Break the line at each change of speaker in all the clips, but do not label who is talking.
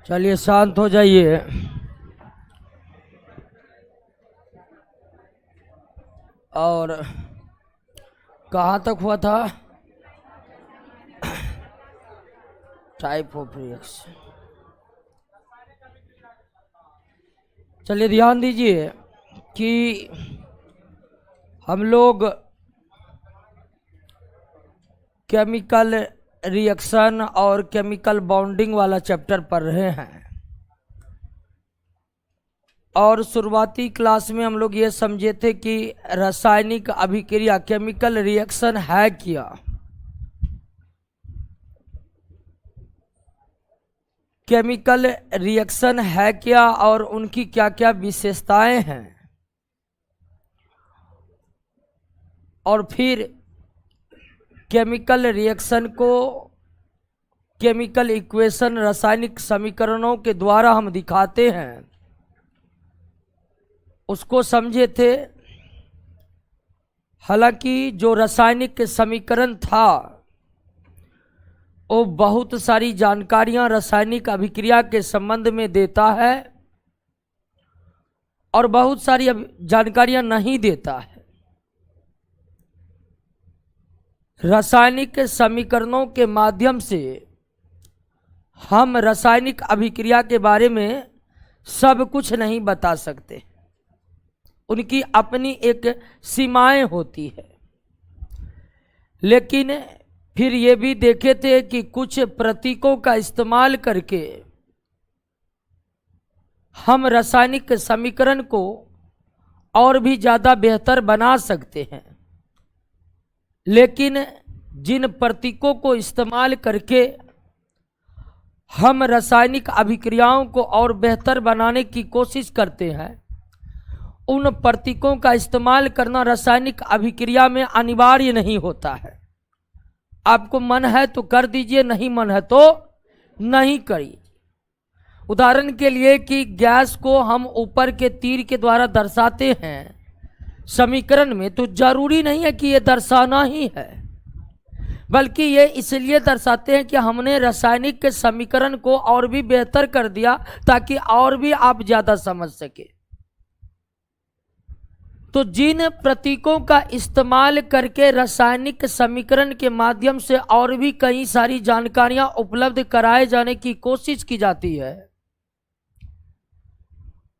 चलिए शांत हो जाइए। और कहाँ तक हुआ था? Type of reaction. चलिए ध्यान दीजिए कि हम लोग केमिकल रिएक्शन और केमिकल बॉन्डिंग वाला चैप्टर पढ़ रहे हैं। और शुरुआती क्लास में हम लोग ये समझे थे कि रासायनिक अभिक्रिया केमिकल रिएक्शन है क्या, केमिकल रिएक्शन है क्या और उनकी क्या क्या विशेषताएं हैं। और फिर केमिकल रिएक्शन को केमिकल इक्वेशन रासायनिक समीकरणों के द्वारा हम दिखाते हैं, उसको समझे थे। हालांकि जो रासायनिक समीकरण था वो बहुत सारी जानकारियां रासायनिक अभिक्रिया के संबंध में देता है और बहुत सारी जानकारियां नहीं देता है। रासायनिक समीकरणों के माध्यम से हम रासायनिक अभिक्रिया के बारे में सब कुछ नहीं बता सकते, उनकी अपनी एक सीमाएं होती है। लेकिन फिर ये भी देखे थे कि कुछ प्रतीकों का इस्तेमाल करके हम रासायनिक समीकरण को और भी ज़्यादा बेहतर बना सकते हैं। लेकिन जिन प्रतीकों को इस्तेमाल करके हम रासायनिक अभिक्रियाओं को और बेहतर बनाने की कोशिश करते हैं, उन प्रतीकों का इस्तेमाल करना रासायनिक अभिक्रिया में अनिवार्य नहीं होता है। आपको मन है तो कर दीजिए, नहीं मन है तो नहीं करिए। उदाहरण के लिए कि गैस को हम ऊपर के तीर के द्वारा दर्शाते हैं समीकरण में, तो जरूरी नहीं है कि ये दर्शाना ही है, बल्कि ये इसलिए दर्शाते हैं कि हमने रासायनिक के समीकरण को और भी बेहतर कर दिया ताकि और भी आप ज़्यादा समझ सके। तो जिन प्रतीकों का इस्तेमाल करके रासायनिक समीकरण के माध्यम से और भी कई सारी जानकारियां उपलब्ध कराए जाने की कोशिश की जाती है,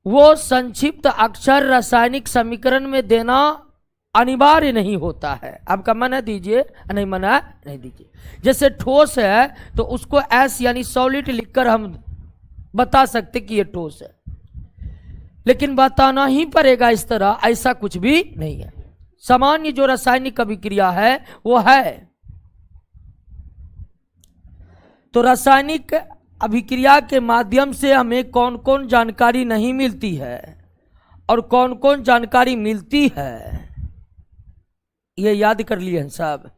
वो संक्षिप्त अक्षर रासायनिक समीकरण में देना अनिवार्य नहीं होता है। आपका मन है दीजिए, नहीं मन है नहीं दीजिए। जैसे ठोस है तो उसको एस यानी सॉलिड लिखकर हम बता सकते कि ये ठोस है, लेकिन बताना ही पड़ेगा इस तरह, ऐसा कुछ भी नहीं है। सामान्य जो रासायनिक अभिक्रिया है वो है। तो रासायनिक अभिक्रिया के माध्यम से हमें कौन कौन जानकारी नहीं मिलती है और कौन कौन जानकारी मिलती है, ये याद कर लिए हैं साहब।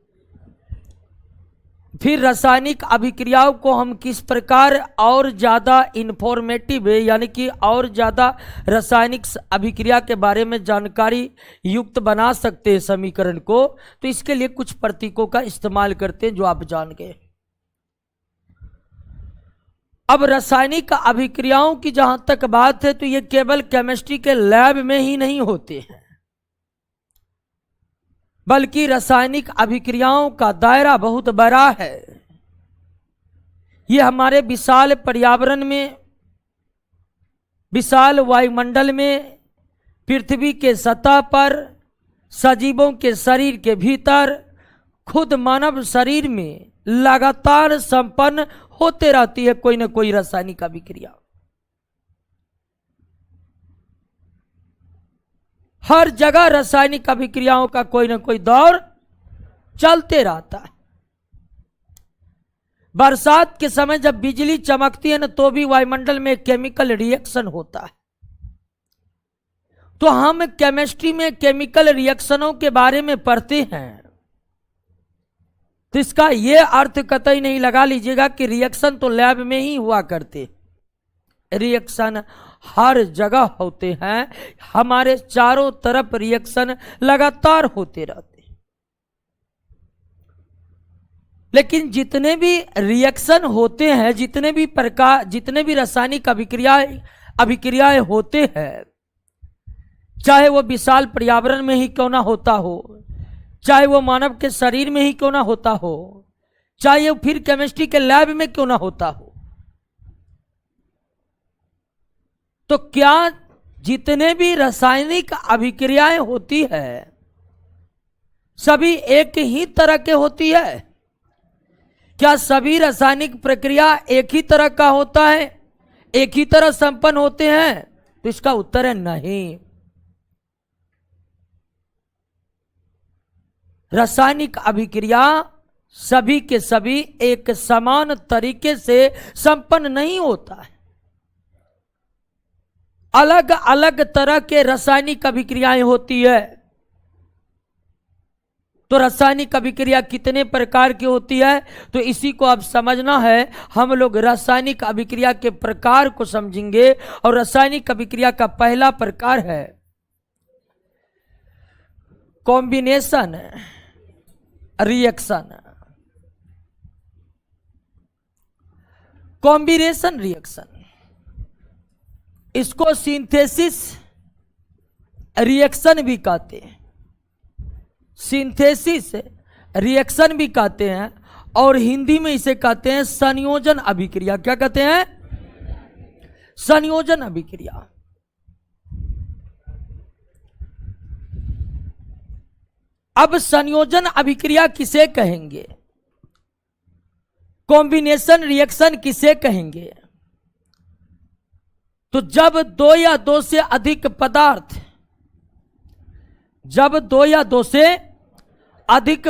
फिर रासायनिक अभिक्रियाओं को हम किस प्रकार और ज़्यादा इन्फॉर्मेटिव है, यानी कि और ज़्यादा रासायनिक अभिक्रिया के बारे में जानकारी युक्त बना सकते हैं समीकरण को, तो इसके लिए कुछ प्रतीकों का इस्तेमाल करते हैं जो आप जान गए। अब रासायनिक अभिक्रियाओं की जहां तक बात है तो ये केवल केमिस्ट्री के लैब में ही नहीं होते हैं, बल्कि रासायनिक अभिक्रियाओं का दायरा बहुत बड़ा है। ये हमारे विशाल पर्यावरण में, विशाल वायुमंडल में, पृथ्वी के सतह पर, सजीवों के शरीर के भीतर, खुद मानव शरीर में लगातार संपन्न होते रहती है कोई ना कोई रासायनिक अभिक्रिया। हर जगह रासायनिक अभिक्रियाओं का कोई ना कोई दौर चलते रहता है। बरसात के समय जब बिजली चमकती है ना, तो भी वायुमंडल में केमिकल रिएक्शन होता है। तो हम केमिस्ट्री में केमिकल रिएक्शनों के बारे में पढ़ते हैं, तो इसका यह अर्थ कतई नहीं लगा लीजिएगा कि रिएक्शन तो लैब में ही हुआ करते। रिएक्शन हर जगह होते हैं, हमारे चारों तरफ रिएक्शन लगातार होते रहते हैं। लेकिन जितने भी रिएक्शन होते हैं, जितने भी रासायनिक अभिक्रियाएं होते हैं, चाहे वो विशाल पर्यावरण में ही क्यों ना होता हो, चाहे वो मानव के शरीर में ही क्यों ना होता हो, चाहे वो फिर केमिस्ट्री के लैब में क्यों ना होता हो, तो क्या जितने भी रासायनिक अभिक्रियाएं होती है सभी एक ही तरह के होती है? क्या सभी रासायनिक प्रक्रिया एक ही तरह का होता है, एक ही तरह संपन्न होते हैं? तो इसका उत्तर है नहीं। रासायनिक अभिक्रिया सभी के सभी एक समान तरीके से संपन्न नहीं होता है। अलग अलग तरह के रासायनिक अभिक्रियाएं होती है। तो रासायनिक अभिक्रिया कितने प्रकार की होती है, तो इसी को अब समझना है। हम लोग रासायनिक अभिक्रिया के प्रकार को समझेंगे और रासायनिक अभिक्रिया का पहला प्रकार है कॉम्बिनेशन रिएक्शन। कॉम्बिनेशन रिएक्शन, इसको सिंथेसिस रिएक्शन भी कहते हैं, सिंथेसिस रिएक्शन भी कहते हैं, और हिंदी में इसे कहते हैं संयोजन अभिक्रिया। क्या कहते हैं? संयोजन अभिक्रिया। अब संयोजन अभिक्रिया किसे कहेंगे, कॉम्बिनेशन रिएक्शन किसे कहेंगे? तो जब दो या दो से अधिक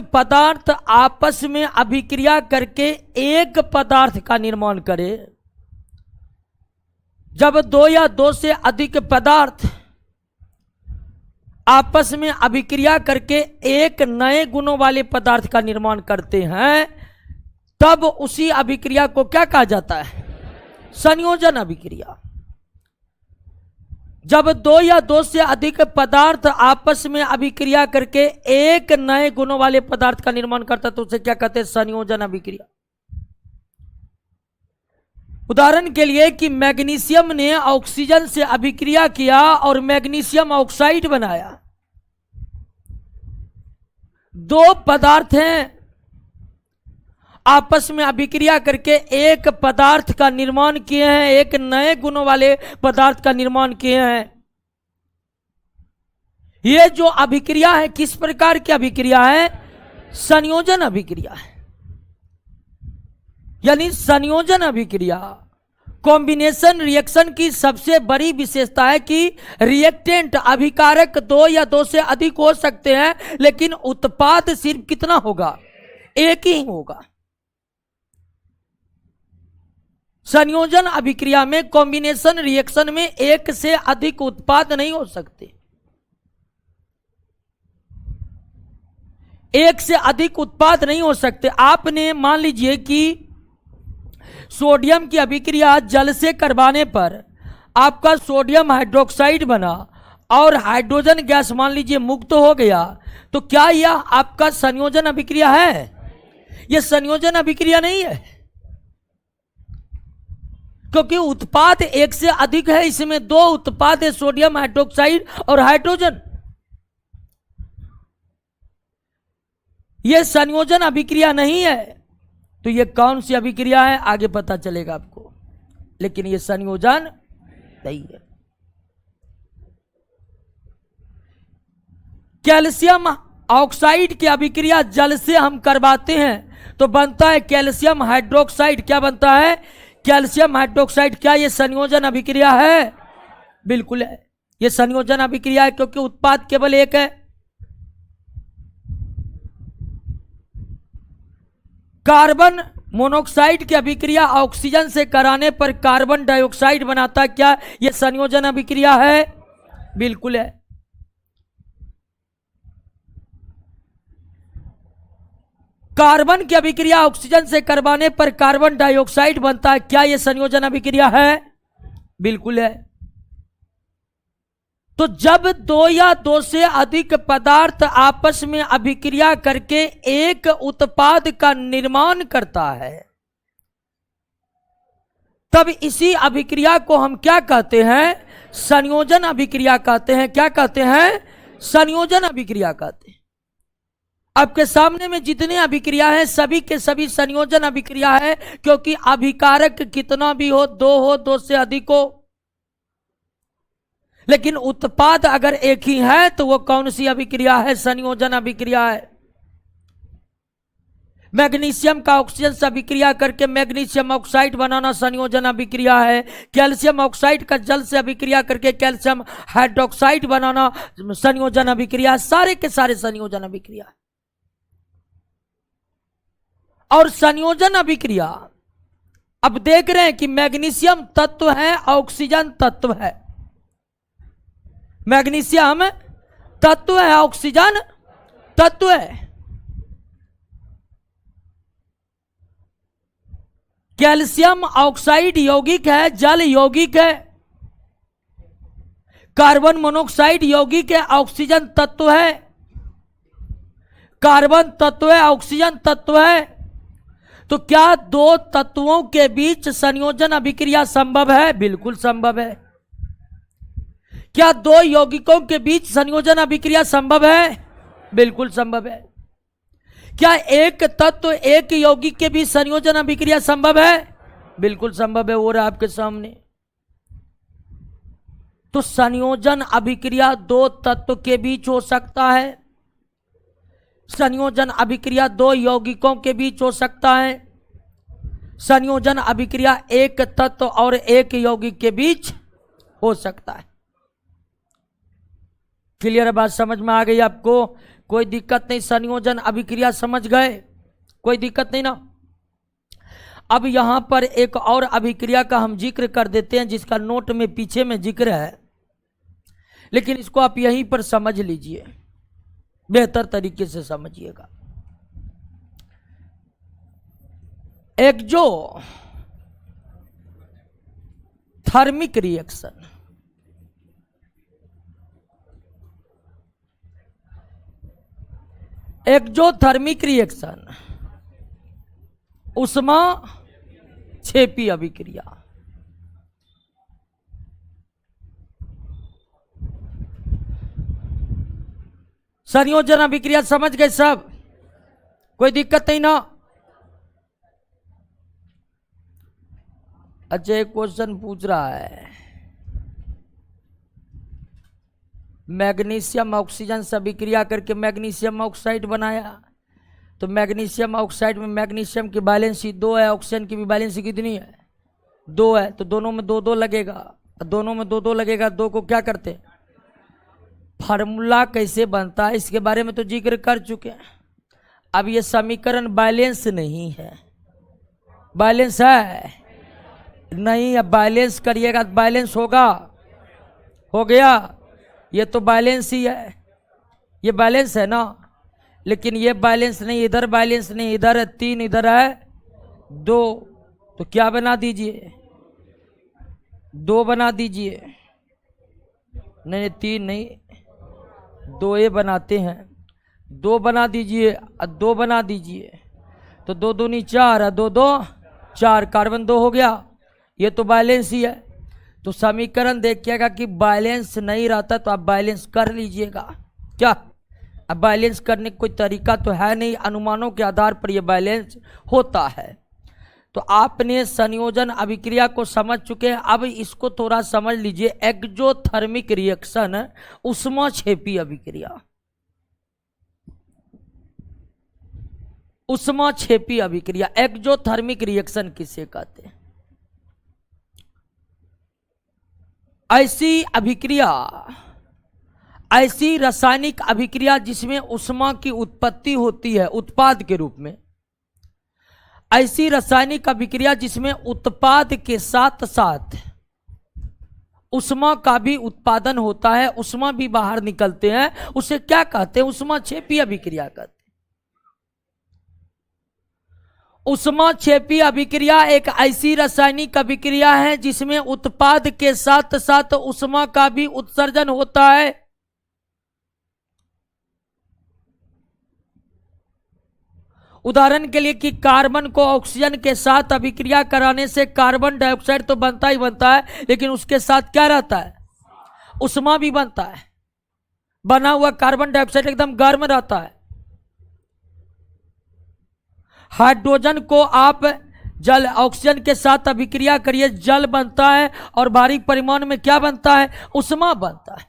पदार्थ आपस में अभिक्रिया करके एक पदार्थ का निर्माण करे, जब दो या दो से अधिक पदार्थ आपस में अभिक्रिया करके एक नए गुणों वाले पदार्थ का निर्माण करते हैं, तब उसी अभिक्रिया को क्या कहा जाता है? संयोजन अभिक्रिया। जब दो या दो से अधिक पदार्थ आपस में अभिक्रिया करके एक नए गुणों वाले पदार्थ का निर्माण करता तो उसे क्या कहते हैं? संयोजन अभिक्रिया। उदाहरण के लिए कि मैग्नीशियम ने ऑक्सीजन से अभिक्रिया किया और मैग्नीशियम ऑक्साइड बनाया। दो पदार्थ हैं, आपस में अभिक्रिया करके एक पदार्थ का निर्माण किए हैं, एक नए गुणों वाले पदार्थ का निर्माण किए हैं। यह जो अभिक्रिया है किस प्रकार की अभिक्रिया है? संयोजन अभिक्रिया है। यानी संयोजन अभिक्रिया कॉम्बिनेशन रिएक्शन की सबसे बड़ी विशेषता है कि रिएक्टेंट अभिकारक दो या दो से अधिक हो सकते हैं, लेकिन उत्पाद सिर्फ कितना होगा? एक ही होगा। संयोजन अभिक्रिया में, कॉम्बिनेशन रिएक्शन में एक से अधिक उत्पाद नहीं हो सकते। एक से अधिक उत्पाद नहीं हो सकते। आपने मान लीजिए कि सोडियम की अभिक्रिया जल से करवाने पर आपका सोडियम हाइड्रोक्साइड बना और हाइड्रोजन गैस मान लीजिए मुक्त हो गया, तो क्या यह आपका संयोजन अभिक्रिया है? यह संयोजन अभिक्रिया नहीं है, क्योंकि उत्पाद एक से अधिक है। इसमें दो उत्पाद है, सोडियम हाइड्रोक्साइड और हाइड्रोजन। यह संयोजन अभिक्रिया नहीं है। तो यह कौन सी अभिक्रिया है आगे पता चलेगा आपको, लेकिन यह संयोजन नहीं है। कैल्शियम ऑक्साइड की अभिक्रिया जल से हम करवाते हैं तो बनता है कैल्शियम हाइड्रोक्साइड। क्या बनता है? Calcium hydroxide. क्या यह संयोजन अभिक्रिया है? बिल्कुल है, यह संयोजन अभिक्रिया है, क्योंकि उत्पाद केवल एक है। कार्बन मोनोऑक्साइड की अभिक्रिया ऑक्सीजन से कराने पर कार्बन डाइऑक्साइड बनाता है। क्या यह संयोजन अभिक्रिया है? बिल्कुल है। कार्बन की अभिक्रिया ऑक्सीजन से करवाने पर कार्बन डाइऑक्साइड बनता है। क्या यह संयोजन अभिक्रिया है? बिल्कुल है। तो जब दो या दो से अधिक पदार्थ आपस में अभिक्रिया करके एक उत्पाद का निर्माण करता है, तब इसी अभिक्रिया को हम क्या कहते हैं? संयोजन अभिक्रिया कहते हैं। क्या कहते हैं? संयोजन अभिक्रिया कहते हैं। आपके सामने में जितने अभिक्रिया है सभी के सभी संयोजन अभिक्रिया है, क्योंकि अभिकारक कितना भी हो, दो से अधिक हो, लेकिन उत्पाद अगर एक ही है तो वो कौन सी अभिक्रिया है? संयोजन अभिक्रिया है। मैग्नीशियम का ऑक्सीजन से अभिक्रिया करके मैग्नीशियम ऑक्साइड बनाना संयोजन अभिक्रिया है। कैल्शियम ऑक्साइड का जल से अभिक्रिया करके कैल्शियम हाइड्रोक्साइड बनाना संयोजन अभिक्रिया। सारे के सारे संयोजन अभिक्रिया। और संयोजन अभिक्रिया अब देख रहे हैं कि मैग्नीशियम तत्व है, ऑक्सीजन तत्व है। मैग्नीशियम तत्व है, ऑक्सीजन तत्व है। कैल्शियम ऑक्साइड यौगिक है, जल यौगिक है। कार्बन मोनोऑक्साइड यौगिक है, ऑक्सीजन तत्व है। कार्बन तत्व है, ऑक्सीजन तत्व है। तो क्या दो तत्वों के बीच संयोजन अभिक्रिया संभव है? बिल्कुल संभव है। क्या दो यौगिकों के बीच संयोजन अभिक्रिया संभव है? बिल्कुल संभव है। क्या एक तत्व एक यौगिक के बीच संयोजन अभिक्रिया संभव है? बिल्कुल संभव है। हो रहा है आपके सामने। तो संयोजन अभिक्रिया दो तत्व के बीच हो सकता है। संयोजन अभिक्रिया दो यौगिकों के बीच हो सकता है। संयोजन अभिक्रिया एक तत्व और एक यौगिक के बीच हो सकता है। क्लियर बात समझ में आ गई आपको? कोई दिक्कत नहीं। संयोजन अभिक्रिया समझ गए? कोई दिक्कत नहीं ना। अब यहां पर एक और अभिक्रिया का हम जिक्र कर देते हैं, जिसका नोट में पीछे में जिक्र है, लेकिन इसको आप यहीं पर समझ लीजिए, बेहतर तरीके से समझिएगा। Exothermic reaction, exothermic reaction, उष्मा छेपी अभिक्रिया। संयोजन अभिक्रिया समझ गए सब? कोई दिक्कत नहीं ना? अच्छा, एक क्वेश्चन पूछ रहा है, मैग्नीशियम ऑक्सीजन से अभिक्रिया करके मैग्नीशियम ऑक्साइड बनाया, तो मैग्नीशियम ऑक्साइड में मैग्नीशियम की बैलेंसी 2 है, ऑक्सीजन की भी बैलेंसी कितनी है? 2 है। तो दोनों में 2-2 लगेगा। दोनों में 2-2 लगेगा। 2 को क्या करते हैं? फार्मूला कैसे बनता है इसके बारे में तो जिक्र कर चुके हैं। अब ये समीकरण बैलेंस नहीं है। बैलेंस है नहीं। अब बैलेंस करिएगा तो बैलेंस होगा। हो गया? ये तो बैलेंस ही है। ये बैलेंस है ना, लेकिन ये बैलेंस नहीं। इधर बैलेंस नहीं, इधर है 3, इधर है 2। तो क्या बना दीजिए? 2 बना दीजिए। नहीं 3 नहीं, 2 ये बनाते हैं। 2 बना दीजिए, 2 बना दीजिए। तो 2 दूनी 4 है, 2 2 4, कार्बन 2 हो गया। ये तो बैलेंस ही है। तो समीकरण देखिएगा कि बैलेंस नहीं रहता तो आप बैलेंस कर लीजिएगा। क्या? अब बैलेंस करने का कोई तरीका तो है नहीं, अनुमानों के आधार पर यह बैलेंस होता है। तो आपने संयोजन अभिक्रिया को समझ चुके हैं। अब इसको थोड़ा समझ लीजिए। एक्जोथर्मिक रिएक्शन, ऊष्माक्षेपी अभिक्रिया। ऊष्माक्षेपी अभिक्रिया, एक्जोथर्मिक रिएक्शन किसे कहते हैं? ऐसी अभिक्रिया, ऐसी रासायनिक अभिक्रिया जिसमें ऊष्मा की उत्पत्ति होती है उत्पाद के रूप में। ऐसी रासायनिक अभिक्रिया जिसमें उत्पाद के साथ साथ ऊष्मा का भी उत्पादन होता है, ऊष्मा भी बाहर निकलते हैं, उसे क्या कहते हैं? ऊष्माक्षेपी अभिक्रिया कहते हैं। ऊष्माक्षेपी अभिक्रिया एक ऐसी रासायनिक अभिक्रिया है जिसमें उत्पाद के साथ साथ ऊष्मा का भी उत्सर्जन होता है। उदाहरण के लिए कि कार्बन को ऑक्सीजन के साथ अभिक्रिया कराने से कार्बन डाइऑक्साइड तो बनता ही बनता है, लेकिन उसके साथ क्या रहता है? ऊष्मा भी बनता है। बना हुआ कार्बन डाइऑक्साइड एकदम गर्म रहता है। हाइड्रोजन को आप जल ऑक्सीजन के साथ अभिक्रिया करिए, जल बनता है और भारी परिमाण में क्या बनता है? ऊष्मा बनता है।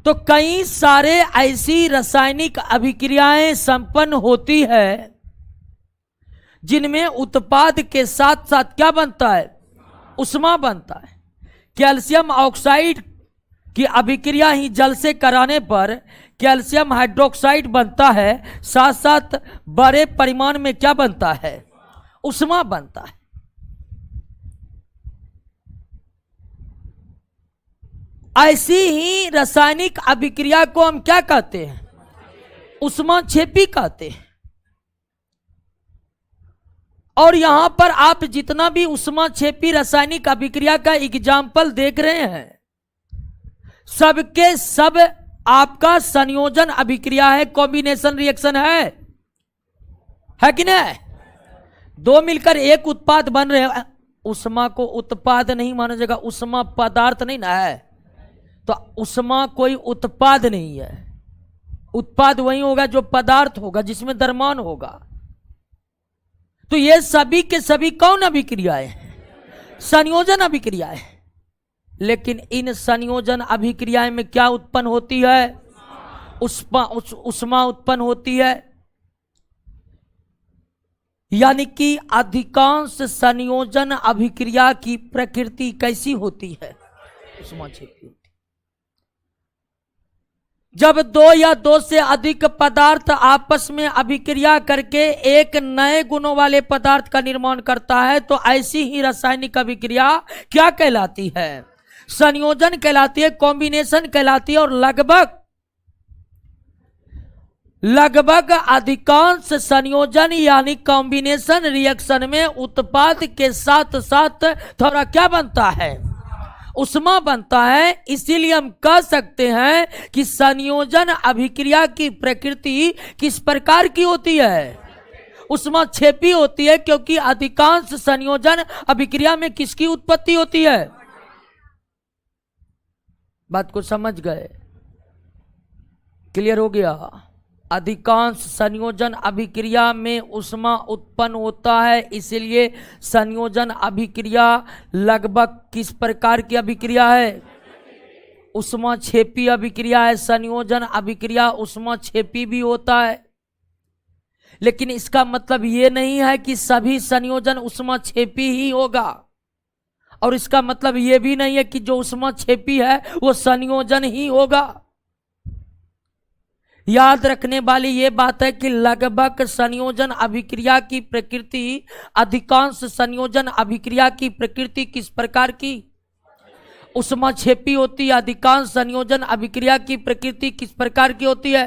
तो कई सारे ऐसी रासायनिक अभिक्रियाएं संपन्न होती है जिनमें उत्पाद के साथ साथ क्या बनता है? ऊष्मा बनता है। कैल्शियम ऑक्साइड की अभिक्रिया ही जल से कराने पर कैल्शियम हाइड्रोक्साइड बनता है, साथ साथ बड़े परिमाण में क्या बनता है? ऊष्मा बनता है। ऐसी ही रासायनिक अभिक्रिया को हम क्या कहते हैं? ऊष्माक्षेपी कहते हैं। और यहां पर आप जितना भी ऊष्माक्षेपी रासायनिक अभिक्रिया का एग्जाम्पल देख रहे हैं, सबके सब आपका संयोजन अभिक्रिया है, कॉम्बिनेशन रिएक्शन है कि नहीं? दो मिलकर एक उत्पाद बन रहे हैं। ऊष्मा को उत्पाद नहीं माना जाएगा, ऊष्मा पदार्थ नहीं ना है, तो ऊष्मा कोई उत्पाद नहीं है। उत्पाद वही होगा जो पदार्थ होगा, जिसमें द्रव्यमान होगा। तो ये सभी के सभी कौन अभिक्रियाएं हैं? संयोजन अभिक्रियाएं। लेकिन इन संयोजन अभिक्रियाएं में क्या उत्पन्न होती है? ऊष्मा उत्पन्न होती है। यानी कि अधिकांश संयोजन अभिक्रिया की प्रकृति कैसी होती है? ऊष्माक्षेपी होती है। जब दो या दो से अधिक पदार्थ आपस में अभिक्रिया करके एक नए गुणों वाले पदार्थ का निर्माण करता है, तो ऐसी ही रासायनिक अभिक्रिया क्या कहलाती है? संयोजन कहलाती है, कॉम्बिनेशन कहलाती है। और लगभग अधिकांश संयोजन यानी कॉम्बिनेशन रिएक्शन में उत्पाद के साथ साथ थोड़ा क्या बनता है? ऊष्मा बनता है। इसीलिए हम कह सकते हैं कि संयोजन अभिक्रिया की प्रकृति किस प्रकार की होती है? ऊष्माक्षेपी होती है, क्योंकि अधिकांश संयोजन अभिक्रिया में किसकी उत्पत्ति होती है? बात को समझ गए? क्लियर हो गया? अधिकांश संयोजन अभिक्रिया में ऊष्मा उत्पन्न होता है। इसलिए संयोजन अभिक्रिया लगभग किस प्रकार की अभिक्रिया है? ऊष्माक्षेपी अभिक्रिया है। संयोजन अभिक्रिया ऊष्माक्षेपी भी होता है, लेकिन इसका मतलब ये नहीं है कि सभी संयोजन ऊष्माक्षेपी ही होगा। और इसका मतलब ये भी नहीं है कि जो ऊष्माक्षेपी है वो संयोजन ही होगा। याद रखने वाली ये बात है कि लगभग संयोजन अभिक्रिया की प्रकृति, अधिकांश संयोजन अभिक्रिया की प्रकृति किस प्रकार की? ऊष्माक्षेपी होती है। अधिकांश संयोजन अभिक्रिया की प्रकृति किस प्रकार की होती है?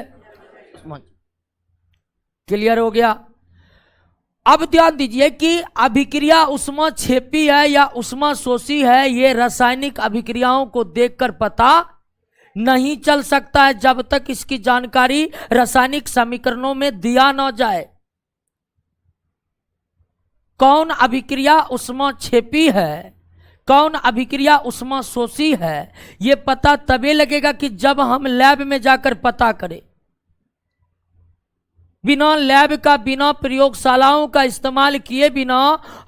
क्लियर हो गया? अब ध्यान दीजिए कि अभिक्रिया ऊष्माक्षेपी है या ऊष्माशोषी है, ये रासायनिक अभिक्रियाओं को देखकर पता नहीं चल सकता है जब तक इसकी जानकारी रासायनिक समीकरणों में दिया न जाए। कौन अभिक्रिया ऊष्माक्षेपी है, कौन अभिक्रिया ऊष्माशोषी है, यह पता तभी लगेगा कि जब हम लैब में जाकर पता करें। बिना लैब का, बिना प्रयोगशालाओं का इस्तेमाल किए बिना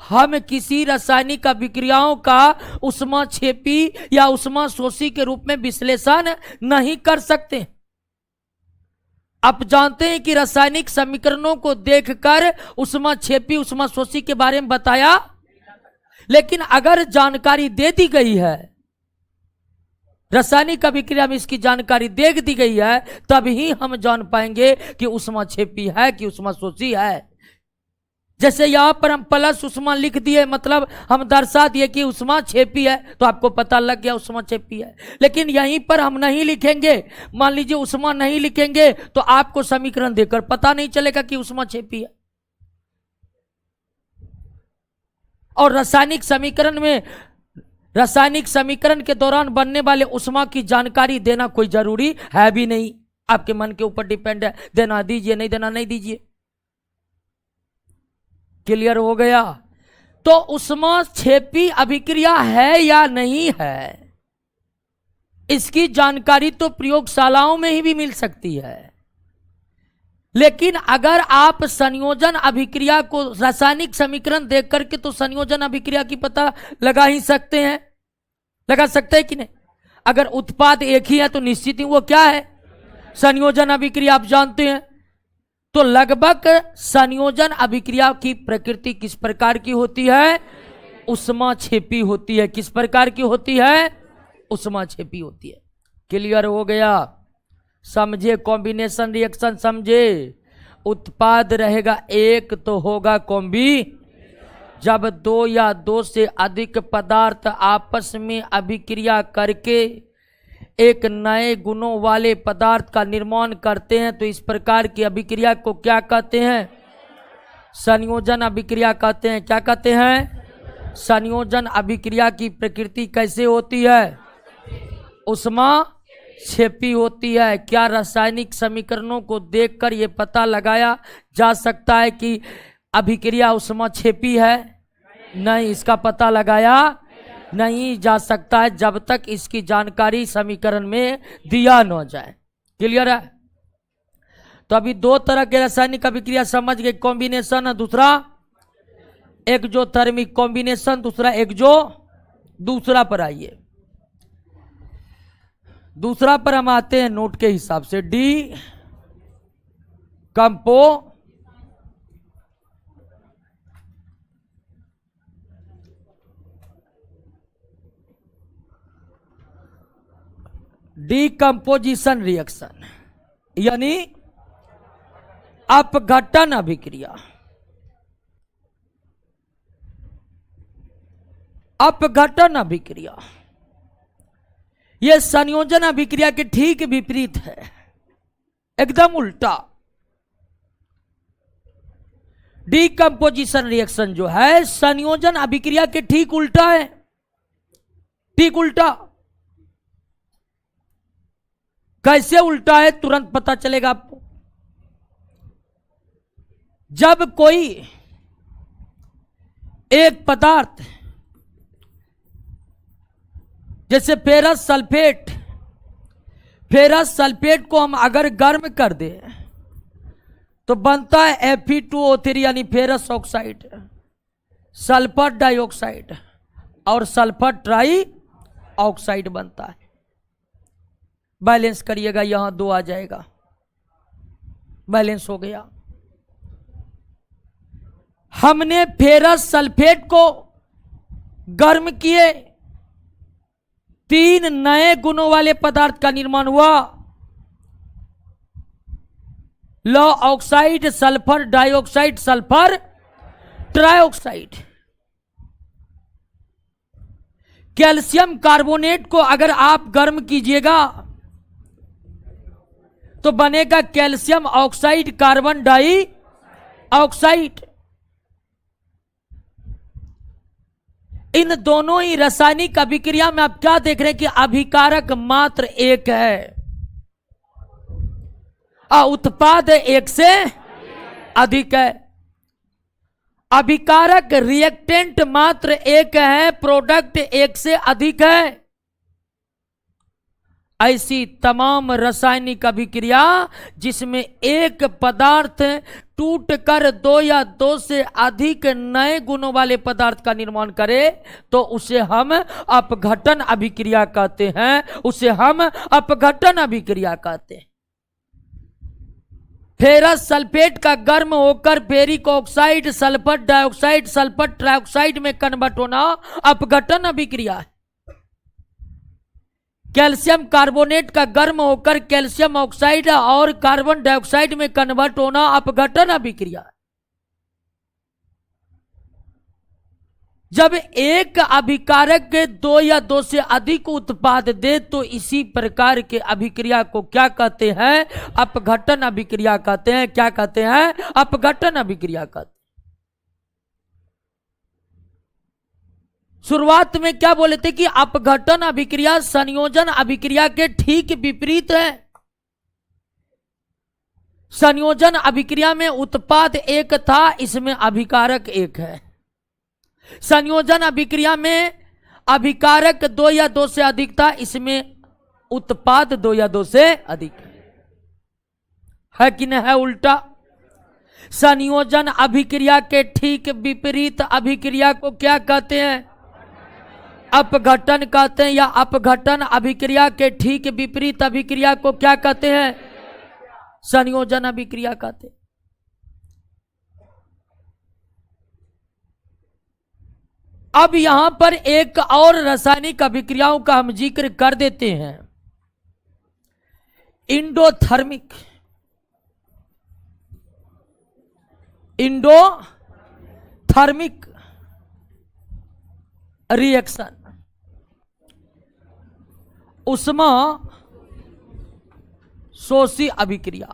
हम किसी रासायनिक अभिक्रियाओं का ऊष्माक्षेपी या ऊष्माशोषी के रूप में विश्लेषण नहीं कर सकते। आप जानते हैं कि रासायनिक समीकरणों को देखकर ऊष्माक्षेपी ऊष्माशोषी के बारे में बताया, लेकिन अगर जानकारी दे दी गई है, रासायनिक अभिक्रिया में इसकी जानकारी दे दी गई है, तब ही हम जान पाएंगे कि ऊष्माक्षेपी है कि ऊष्माशोषी है। जैसे यहां पर हम प्लस उष्मा लिख दिए, मतलब हम दर्शा दिए कि उष्मा छेपी है, तो आपको पता लग गया उष्मा छेपी है। लेकिन यहीं पर हम नहीं लिखेंगे, मान लीजिए उष्मा नहीं लिखेंगे, तो आपको समीकरण देकर पता नहीं चलेगा कि उष्मा छेपी है। और रासायनिक समीकरण के दौरान बनने वाले उष्मा की जानकारी देना कोई जरूरी है भी नहीं, आपके मन के ऊपर डिपेंड है, देना दीजिए, नहीं देना नहीं दीजिए। क्लियर हो गया? तो उष्मा छेपी अभिक्रिया है या नहीं है, इसकी जानकारी तो प्रयोगशालाओं में ही भी मिल सकती है। लेकिन अगर आप संयोजन अभिक्रिया को रासायनिक समीकरण देख करके तो संयोजन अभिक्रिया की पता लगा ही सकते हैं, लगा सकते हैं कि नहीं? अगर उत्पाद एक ही है तो निश्चित ही वो क्या है, संयोजन अभिक्रिया, आप जानते हैं। तो लगभग संयोजन अभिक्रिया की प्रकृति किस प्रकार की होती है? उष्मा छेपी होती है। किस प्रकार की होती है? उष्मा छेपी होती है। क्लियर हो गया? समझे? कॉम्बिनेशन रिएक्शन समझे? उत्पाद रहेगा एक तो होगा कॉम्बी, जब दो या दो से अधिक पदार्थ आपस में अभिक्रिया करके एक नए गुणों वाले पदार्थ का निर्माण करते हैं, तो इस प्रकार की अभिक्रिया को क्या कहते हैं? संयोजन अभिक्रिया कहते हैं। क्या कहते हैं? संयोजन अभिक्रिया की प्रकृति कैसे होती है? उष्मा छेपी होती है। क्या रासायनिक समीकरणों को देखकर यह पता लगाया जा सकता है कि अभिक्रिया उष्मा छेपी है? नहीं, इसका पता लगाया नहीं जा सकता है जब तक इसकी जानकारी समीकरण में दिया न जाए। क्लियर है? तो अभी दो तरह के रासायनिक अभिक्रिया समझ गए, कॉम्बिनेशन है, दूसरा एक्सोथर्मिक कॉम्बिनेशन, दूसरा एक्सो। दूसरा पर आइए, दूसरा पर हम आते हैं नोट के हिसाब से। डी कंपो डीकंपोजिशन रिएक्शन, यानी अपघटन अभिक्रिया। अपघटन अभिक्रिया यह संयोजन अभिक्रिया के ठीक विपरीत है, एकदम उल्टा। डीकंपोजिशन रिएक्शन जो है संयोजन अभिक्रिया के ठीक उल्टा है, ठीक उल्टा। कैसे उल्टा है तुरंत पता चलेगा आपको। जब कोई एक पदार्थ जैसे फेरस सल्फेट, फेरस सल्फेट को हम अगर गर्म कर दें तो बनता है Fe2O3 यानी फेरस ऑक्साइड, सल्फर डाइऑक्साइड और सल्फर ट्राई ऑक्साइड बनता है। बैलेंस करिएगा, यहां 2 आ जाएगा, बैलेंस हो गया। हमने फेरस सल्फेट को गर्म किए, 3 नए गुणों वाले पदार्थ का निर्माण हुआ, लौ oxide, sulphur dioxide, sulphur trioxide. Calcium carbonate को अगर आप गर्म कीजिएगा तो बनेगा calcium oxide, carbon dioxide. इन दोनों ही रासायनिक अभिक्रिया में आप क्या देख रहे हैं कि अभिकारक मात्र एक है, उत्पाद एक से अधिक है। अभिकारक रिएक्टेंट मात्र एक है, प्रोडक्ट एक से अधिक है। ऐसी तमाम रासायनिक अभिक्रिया जिसमें एक पदार्थ टूटकर 2 या 2 से अधिक नए गुणों वाले पदार्थ का निर्माण करे तो उसे हम अपघटन अभिक्रिया कहते हैं, उसे हम अपघटन अभिक्रिया कहते हैं। फेरस सल्फेट का गर्म होकर ferric oxide, sulphur dioxide, sulphur trioxide में कन्वर्ट होना अपघटन अभिक्रिया है। कैल्शियम कार्बोनेट का गर्म होकर कैल्शियम ऑक्साइड और कार्बन डाइऑक्साइड में कन्वर्ट होना अपघटन अभिक्रिया है। जब एक अभिकारक के दो या दो से अधिक उत्पाद दे तो इसी प्रकार के अभिक्रिया को क्या कहते हैं? अपघटन अभिक्रिया कहते हैं। क्या कहते हैं? अपघटन अभिक्रिया कहते हैं। शुरुआत में क्या बोले थे कि अपघटन अभिक्रिया संयोजन अभिक्रिया के ठीक विपरीत है। संयोजन अभिक्रिया में उत्पाद एक था, इसमें अभिकारक एक है। संयोजन अभिक्रिया में अभिकारक दो या दो से अधिक था, इसमें उत्पाद दो या दो से अधिक है कि नहीं? है उल्टा। संयोजन अभिक्रिया के ठीक विपरीत अभिक्रिया को क्या कहते हैं? अपघटन कहते हैं। या अपघटन अभिक्रिया के ठीक विपरीत अभिक्रिया को क्या कहते हैं? संयोजन अभिक्रिया कहते हैं। अब यहां पर एक और रासायनिक अभिक्रियाओं का हम जिक्र कर देते हैं, इंडोथर्मिक। इंडोथर्मिक रिएक्शन, उष्मा शोषी अभिक्रिया।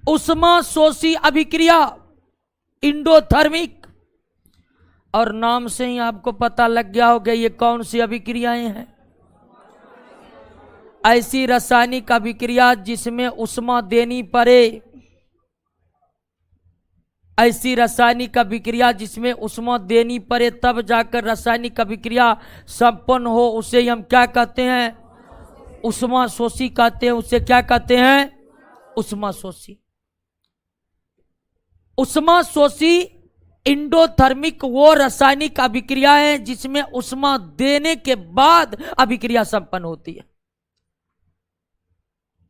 उष्मा शोषी अभिक्रिया इंडोथर्मिक, और नाम से ही आपको पता लग गया होगा ये कौन सी अभिक्रियाएं हैं। ऐसी रासायनिक अभिक्रिया जिसमें उष्मा देनी पड़े, ऐसी रासायनिक अभिक्रिया जिसमें उष्मा देनी पड़े तब जाकर रासायनिक अभिक्रिया संपन्न हो, उसे हम क्या कहते हैं? उष्मा शोषी कहते हैं। उसे क्या कहते हैं? उष्मा शोषी। उष्मा शोषी इंडोथर्मिक वो रासायनिक अभिक्रिया है जिसमें उष्मा देने के बाद अभिक्रिया संपन्न होती है।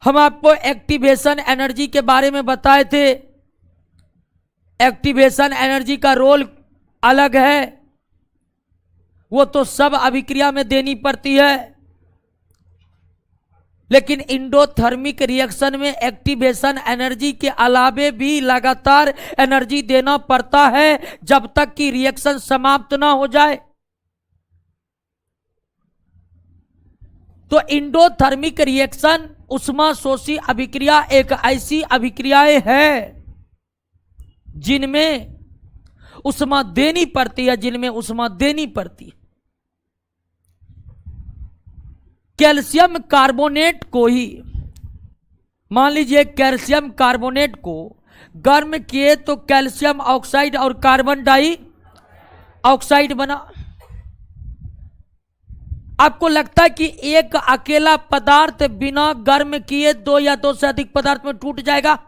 हम आपको एक्टिवेशन एनर्जी के बारे में बताए थे। एक्टिवेशन एनर्जी का रोल अलग है, वो तो सब अभिक्रिया में देनी पड़ती है, लेकिन इंडोथर्मिक रिएक्शन में एक्टिवेशन एनर्जी के अलावे भी लगातार एनर्जी देना पड़ता है जब तक कि रिएक्शन समाप्त ना हो जाए। तो इंडोथर्मिक रिएक्शन उष्मा शोषी अभिक्रिया एक ऐसी अभिक्रियाएं है जिनमें उष्मा देनी पड़ती है, जिनमें उष्मा देनी पड़ती है। कैल्शियम कार्बोनेट को ही, मान लीजिए कैल्शियम कार्बोनेट को गर्म किए तो कैल्शियम ऑक्साइड और कार्बन डाई ऑक्साइड बना। आपको लगता है कि एक अकेला पदार्थ बिना गर्म किए दो या दो से अधिक पदार्थ में टूट जाएगा?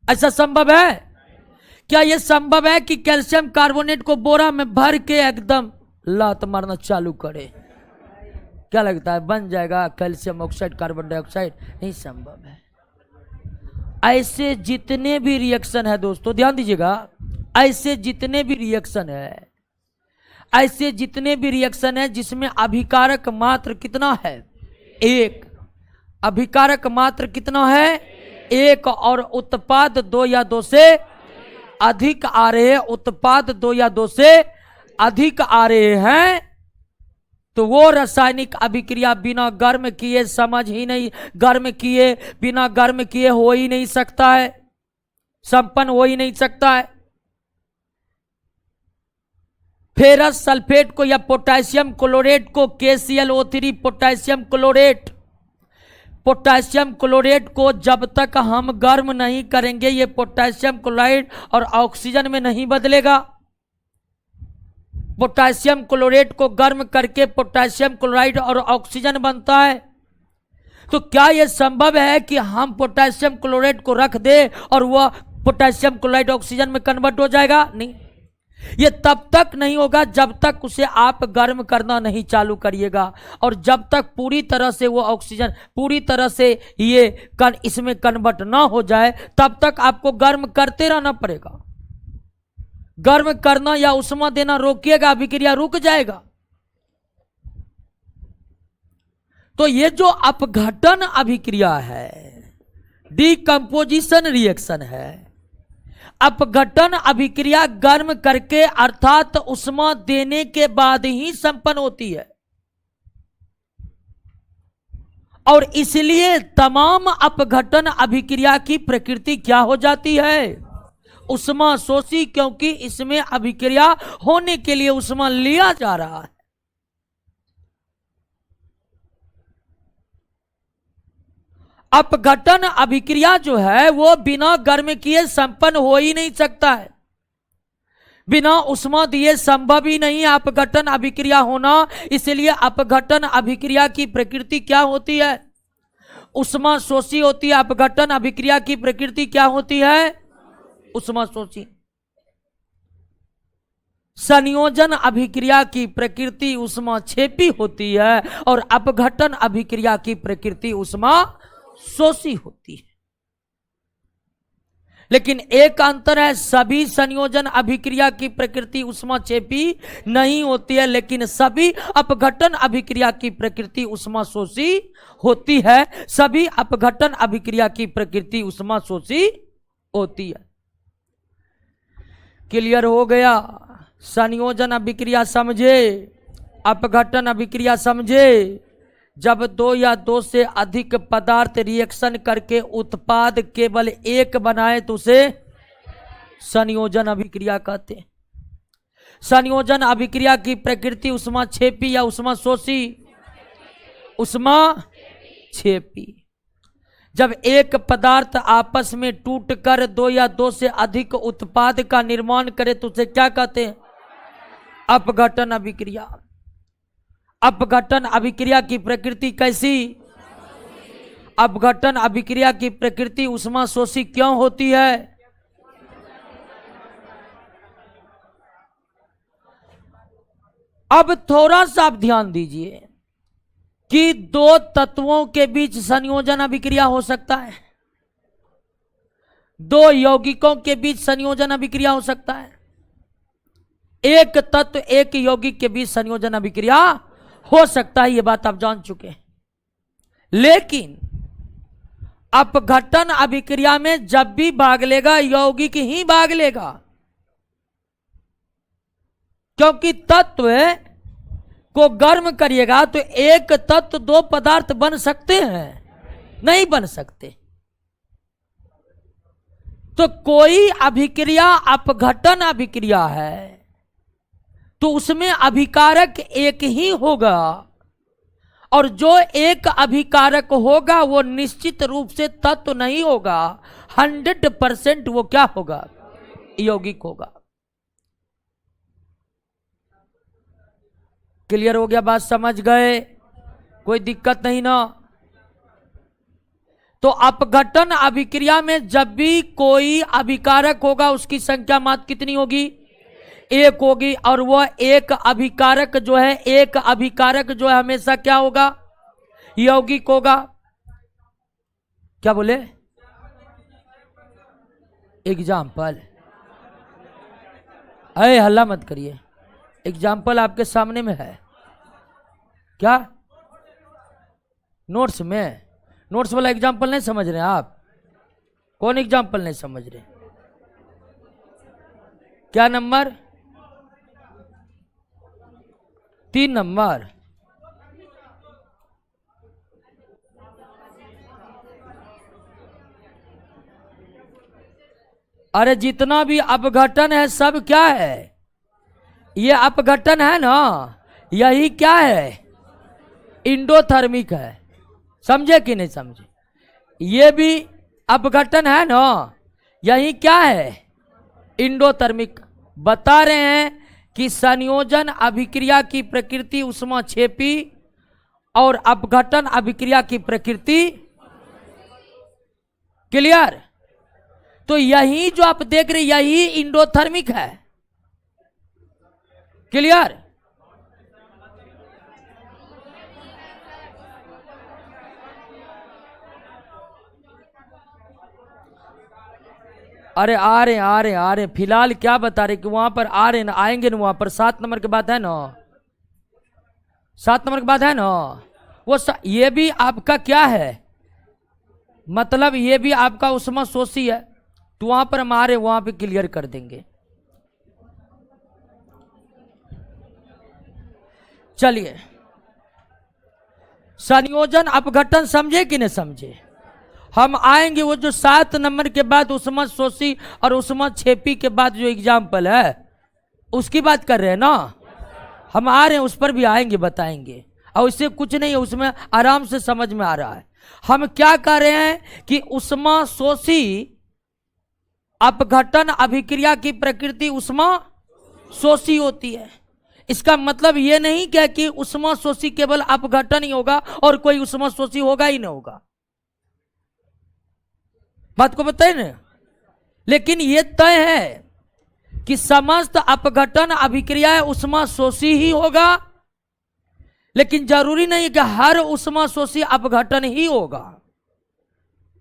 ऐसा संभव है? क्या यह संभव है कि कैल्शियम कार्बोनेट को बोरा में भर के एकदम लात मारना चालू करे? क्या लगता है बन जाएगा कैल्शियम ऑक्साइड कार्बन डाइऑक्साइड? नहीं संभव है। ऐसे जितने भी रिएक्शन है दोस्तों, ध्यान दीजिएगा, ऐसे जितने भी रिएक्शन है, ऐसे जितने भी रिएक्शन है जिसमें अभिकारक मात्र कितना है? एक। अभिकारक मात्र कितना है? एक। और उत्पाद दो या दो से अधिक आ रहे हैं, उत्पाद दो या दो से अधिक आ रहे हैं, तो वो रासायनिक अभिक्रिया बिना गर्म किए, समझ ही नहीं, गर्म किए बिना गर्म किए हो ही नहीं सकता है, संपन्न हो ही नहीं सकता है। फेरस सल्फेट को या पोटेशियम क्लोरेट को KClO3 potassium chlorate, potassium chlorate को जब तक हम गर्म नहीं करेंगे ये पोटेशियम क्लोराइड और ऑक्सीजन में नहीं बदलेगा। पोटेशियम क्लोरेट को गर्म करके पोटेशियम क्लोराइड और ऑक्सीजन बनता है। तो क्या यह संभव है कि हम पोटेशियम क्लोरेट को रख दे और वह पोटेशियम क्लोराइड ऑक्सीजन में कन्वर्ट हो जाएगा? नहीं। यह तब तक नहीं होगा जब तक उसे आप गर्म करना नहीं चालू करिएगा, और जब तक पूरी तरह से वो ऑक्सीजन पूरी तरह से ये इसमें कन्वर्ट ना हो जाए तब तक आपको गर्म करते रहना पड़ेगा। गर्म करना या उष्मा देना रोकिएगा, अभिक्रिया रुक जाएगा। तो ये जो अपघटन अभिक्रिया है, डिकम्पोजिशन रिएक्शन है। अपघटन अभिक्रिया गर्म करके अर्थात उष्मा देने के बाद ही संपन्न होती है और इसलिए तमाम अपघटन अभिक्रिया की प्रकृति क्या हो जाती है? उष्मा शोषी, क्योंकि इसमें अभिक्रिया होने के लिए उष्मा लिया जा रहा है। अपघटन अभिक्रिया जो है वो बिना गर्म किए संपन्न हो ही नहीं सकता है, बिना उष्मा दिए संभव ही नहीं है अपघटन अभिक्रिया होना। इसलिए अपघटन अभिक्रिया की प्रकृति क्या होती है? उष्मा शोषी होती है। अपघटन अभिक्रिया की प्रकृति क्या होती है? उष्मा शोषी। संयोजन अभिक्रिया की प्रकृति उष्मा क्षेपी होती है और अपघटन अभिक्रिया की प्रकृति उष्मा शोषी होती है। लेकिन एक अंतर है, सभी संयोजन अभिक्रिया की प्रकृति उष्माक्षेपी नहीं होती है, लेकिन सभी अपघटन अभिक्रिया की प्रकृति उष्माशोषी होती है। सभी अपघटन अभिक्रिया की प्रकृति उष्माशोषी होती है। क्लियर हो गया? संयोजन अभिक्रिया समझे, अपघटन अभिक्रिया समझे। जब दो या दो से अधिक पदार्थ रिएक्शन करके उत्पाद केवल एक बनाए तो उसे संयोजन अभिक्रिया कहते हैं। संयोजन अभिक्रिया की प्रकृति उष्माक्षेपी या उष्माशोषी? उष्माक्षेपी। जब एक पदार्थ आपस में टूटकर दो या दो से अधिक उत्पाद का निर्माण करे तो उसे क्या कहते हैं? अपघटन अभिक्रिया। अपघटन अभिक्रिया की प्रकृति कैसी? अपघटन अभिक्रिया की प्रकृति उष्माशोषी क्यों होती है? अब थोड़ा सा आप ध्यान दीजिए कि दो तत्वों के बीच संयोजन अभिक्रिया हो सकता है, दो यौगिकों के बीच संयोजन अभिक्रिया हो सकता है, एक तत्व एक यौगिक के बीच संयोजन अभिक्रिया हो सकता है, ये बात आप जान चुके हैं। लेकिन अपघटन अभिक्रिया में जब भी भाग लेगा यौगिक ही भाग लेगा, क्योंकि तत्व को गर्म करिएगा तो एक तत्व दो पदार्थ बन सकते हैं? नहीं बन सकते। तो कोई अभिक्रिया अपघटन अभिक्रिया है तो उसमें अभिकारक एक ही होगा, और जो एक अभिकारक होगा वो निश्चित रूप से तत्व नहीं होगा, 100% वो क्या होगा? यौगिक होगा। क्लियर हो गया? बात समझ गए? कोई दिक्कत नहीं ना? तो अपघटन अभिक्रिया में जब भी कोई अभिकारक होगा उसकी संख्या मात्र कितनी होगी? एक होगी, और वह एक अभिकारक जो है, एक अभिकारक जो है हमेशा क्या होगा? यौगिक होगा। क्या बोले? एग्जाम्पल? अरे हल्ला मत करिए, एग्जाम्पल आपके सामने में है क्या? नोट्स में? नोट्स वाला एग्जाम्पल नहीं समझ रहे आप? कौन एग्जाम्पल नहीं समझ रहे? क्या नंबर? 3 नंबर। अरे जितना भी अपघटन है सब क्या है? ये अपघटन है ना, यही क्या है? इंडोथर्मिक है। समझे कि नहीं समझे? ये भी अपघटन है ना, यही क्या है? इंडोथर्मिक। बता रहे हैं कि संयोजन अभिक्रिया की प्रकृति उष्माक्षेपी और अपघटन अभिक्रिया की प्रकृति। क्लियर? तो यही जो आप देख रहे यही इंडोथर्मिक है। क्लियर? अरे आ रहे फिलहाल क्या बता रहे कि वहां पर आ रहे ना, आएंगे ना वहां पर। 7 नंबर के बाद है ना, 7 नंबर के बाद है ना वो ये भी आपका क्या है? मतलब ये भी आपका उष्मा शोषी है, तो वहां पर हमारे वहां पे क्लियर कर देंगे। चलिए, संयोजन अपघटन समझे कि नहीं समझे? हम आएंगे वो जो 7 नंबर के बाद उष्मा शोषी और उष्मा छेपी के बाद जो एग्जाम्पल है उसकी बात कर रहे हैं ना, हम आ रहे हैं, उस पर भी आएंगे, बताएंगे। और इससे कुछ नहीं है, उसमें आराम से समझ में आ रहा है। हम क्या कर रहे हैं कि उष्मा शोषी अपघटन अभिक्रिया की प्रकृति उष्मा शोषी होती है। इसका मतलब ये नहीं क्या कि उष्मा शोषी केवल अपघटन ही होगा और कोई उष्मा शोषी होगा ही नहीं होगा, बात को बताइए ना। लेकिन यह तय है कि समस्त अपघटन अभिक्रिया उष्मा शोषी ही होगा, लेकिन जरूरी नहीं कि हर उष्मा शोषी अपघटन ही होगा।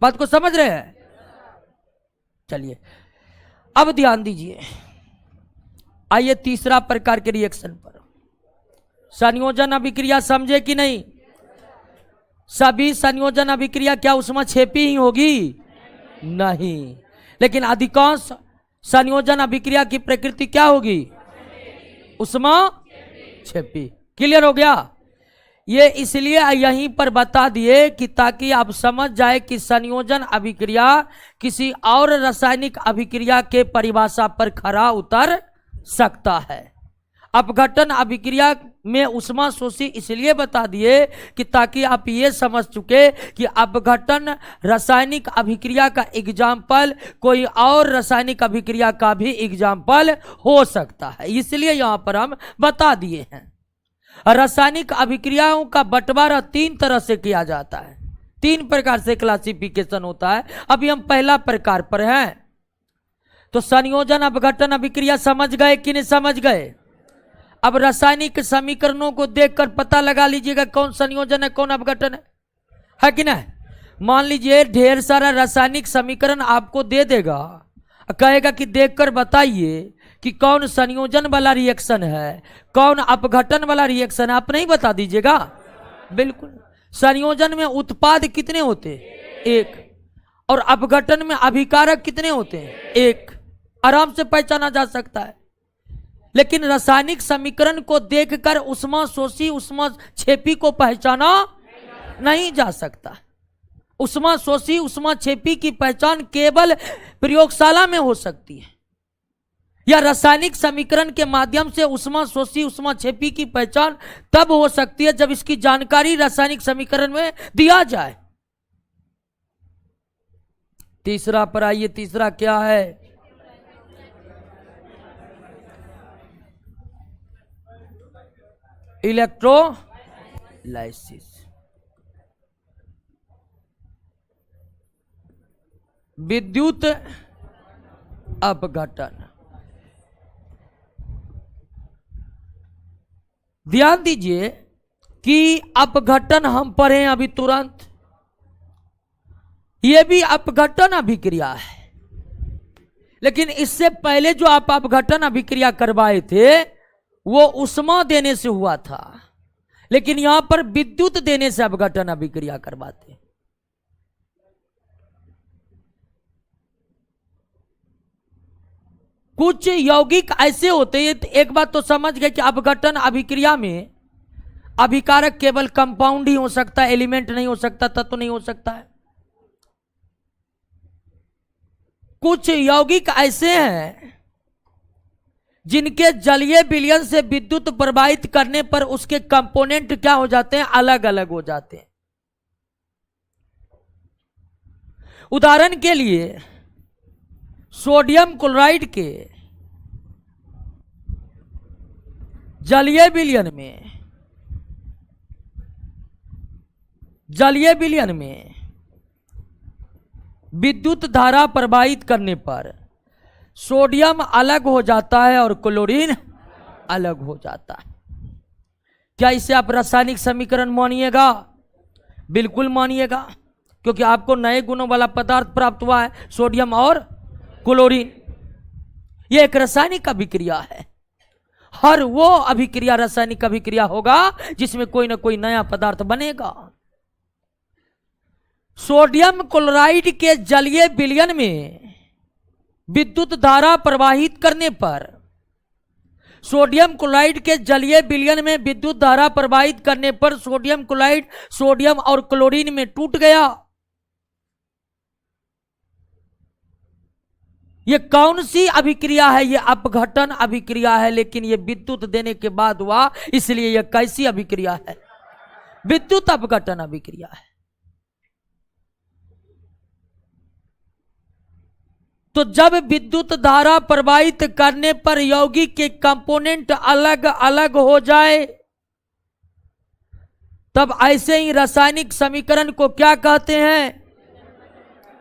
बात को समझ रहे हैं? चलिए अब ध्यान दीजिए, आइए तीसरा प्रकार के रिएक्शन पर। संयोजन अभिक्रिया समझे कि नहीं? सभी संयोजन अभिक्रिया क्या उष्मा छेपी ही होगी? नहीं, लेकिन अधिकांश संयोजन अभिक्रिया की प्रकृति क्या होगी? उष्मा छेपी। क्लियर हो गया? ये इसलिए यहीं पर बता दिए कि ताकि आप समझ जाए कि संयोजन अभिक्रिया किसी और रासायनिक अभिक्रिया के परिभाषा पर खरा उतर सकता है। अपघटन अभिक्रिया में उष्मा शोषी इसलिए बता दिए कि ताकि आप ये समझ चुके कि अपघटन रासायनिक अभिक्रिया का एग्जाम्पल कोई और रासायनिक अभिक्रिया का भी एग्जाम्पल हो सकता है, इसलिए यहां पर हम बता दिए हैं। रासायनिक अभिक्रियाओं का बंटवारा 3 तरह से किया जाता है, 3 प्रकार से क्लासिफिकेशन होता है। अभी हम पहला प्रकार पर हैं। तो संयोजन अपघटन अभिक्रिया समझ गए कि नहीं समझ गए? अब रासायनिक समीकरणों को देखकर पता लगा लीजिएगा कौन संयोजन है कौन अपघटन है कि नहीं। मान लीजिए ढेर सारा रासायनिक समीकरण आपको दे देगा, कहेगा कि देखकर बताइए कि कौन संयोजन वाला रिएक्शन है कौन अपघटन वाला रिएक्शन है, आप नहीं बता दीजिएगा? बिल्कुल। संयोजन में उत्पाद कितने होते हैं? 1। और अपघटन में अभिकारक कितने होते हैं? 1। आराम से पहचाना जा सकता है। लेकिन रासायनिक समीकरण को देखकर उष्मा शोषी उष्मा छेपी को पहचाना नहीं जा सकता। उष्मा शोषी उष्मा छेपी की पहचान केवल प्रयोगशाला में हो सकती है, या रासायनिक समीकरण के माध्यम से उष्मा शोषी उष्मा छेपी की पहचान तब हो सकती है जब इसकी जानकारी रासायनिक समीकरण में दिया जाए। तीसरा पर आइए, तीसरा क्या है? इलेक्ट्रोलाइसिस। विद्युत अपघटन। ध्यान दीजिए कि अपघटन हम पढ़े अभी तुरंत, यह भी अपघटन अभिक्रिया है, लेकिन इससे पहले जो आप अपघटन अभिक्रिया करवाए थे वो उष्मा देने से हुआ था, लेकिन यहां पर विद्युत देने से अपघटन अभिक्रिया करवाते। कुछ यौगिक ऐसे होते हैं, एक बात तो समझ गए कि अपघटन अभिक्रिया में अभिकारक केवल कंपाउंड ही हो सकता है, एलिमेंट नहीं हो सकता, तत्व नहीं हो सकता है। कुछ यौगिक ऐसे हैं जिनके जलीय विलयन से विद्युत प्रवाहित करने पर उसके कंपोनेंट क्या हो जाते हैं? अलग अलग हो जाते हैं। उदाहरण के लिए सोडियम क्लोराइड के जलीय विलयन में विद्युत धारा प्रवाहित करने पर सोडियम अलग हो जाता है और क्लोरीन अलग हो जाता है। क्या इसे आप रासायनिक समीकरण मानिएगा? बिल्कुल मानिएगा, क्योंकि आपको नए गुणों वाला पदार्थ प्राप्त हुआ है, सोडियम और क्लोरीन। यह एक रासायनिक अभिक्रिया है। हर वो अभिक्रिया रासायनिक अभिक्रिया होगा जिसमें कोई ना कोई नया पदार्थ बनेगा। सोडियम क्लोराइड के जलीय विलयन में विद्युत धारा प्रवाहित करने पर, सोडियम क्लोराइड के जलीय विलयन में विद्युत धारा प्रवाहित करने पर सोडियम क्लोराइड सोडियम और क्लोरीन में टूट गया। यह कौन सी अभिक्रिया है? यह अपघटन अभिक्रिया है, लेकिन यह विद्युत देने के बाद हुआ, इसलिए यह कैसी अभिक्रिया है? विद्युत अपघटन अभिक्रिया है। तो जब विद्युत धारा प्रवाहित करने पर यौगिक के कंपोनेंट अलग अलग हो जाए, तब ऐसे ही रासायनिक समीकरण को क्या कहते हैं?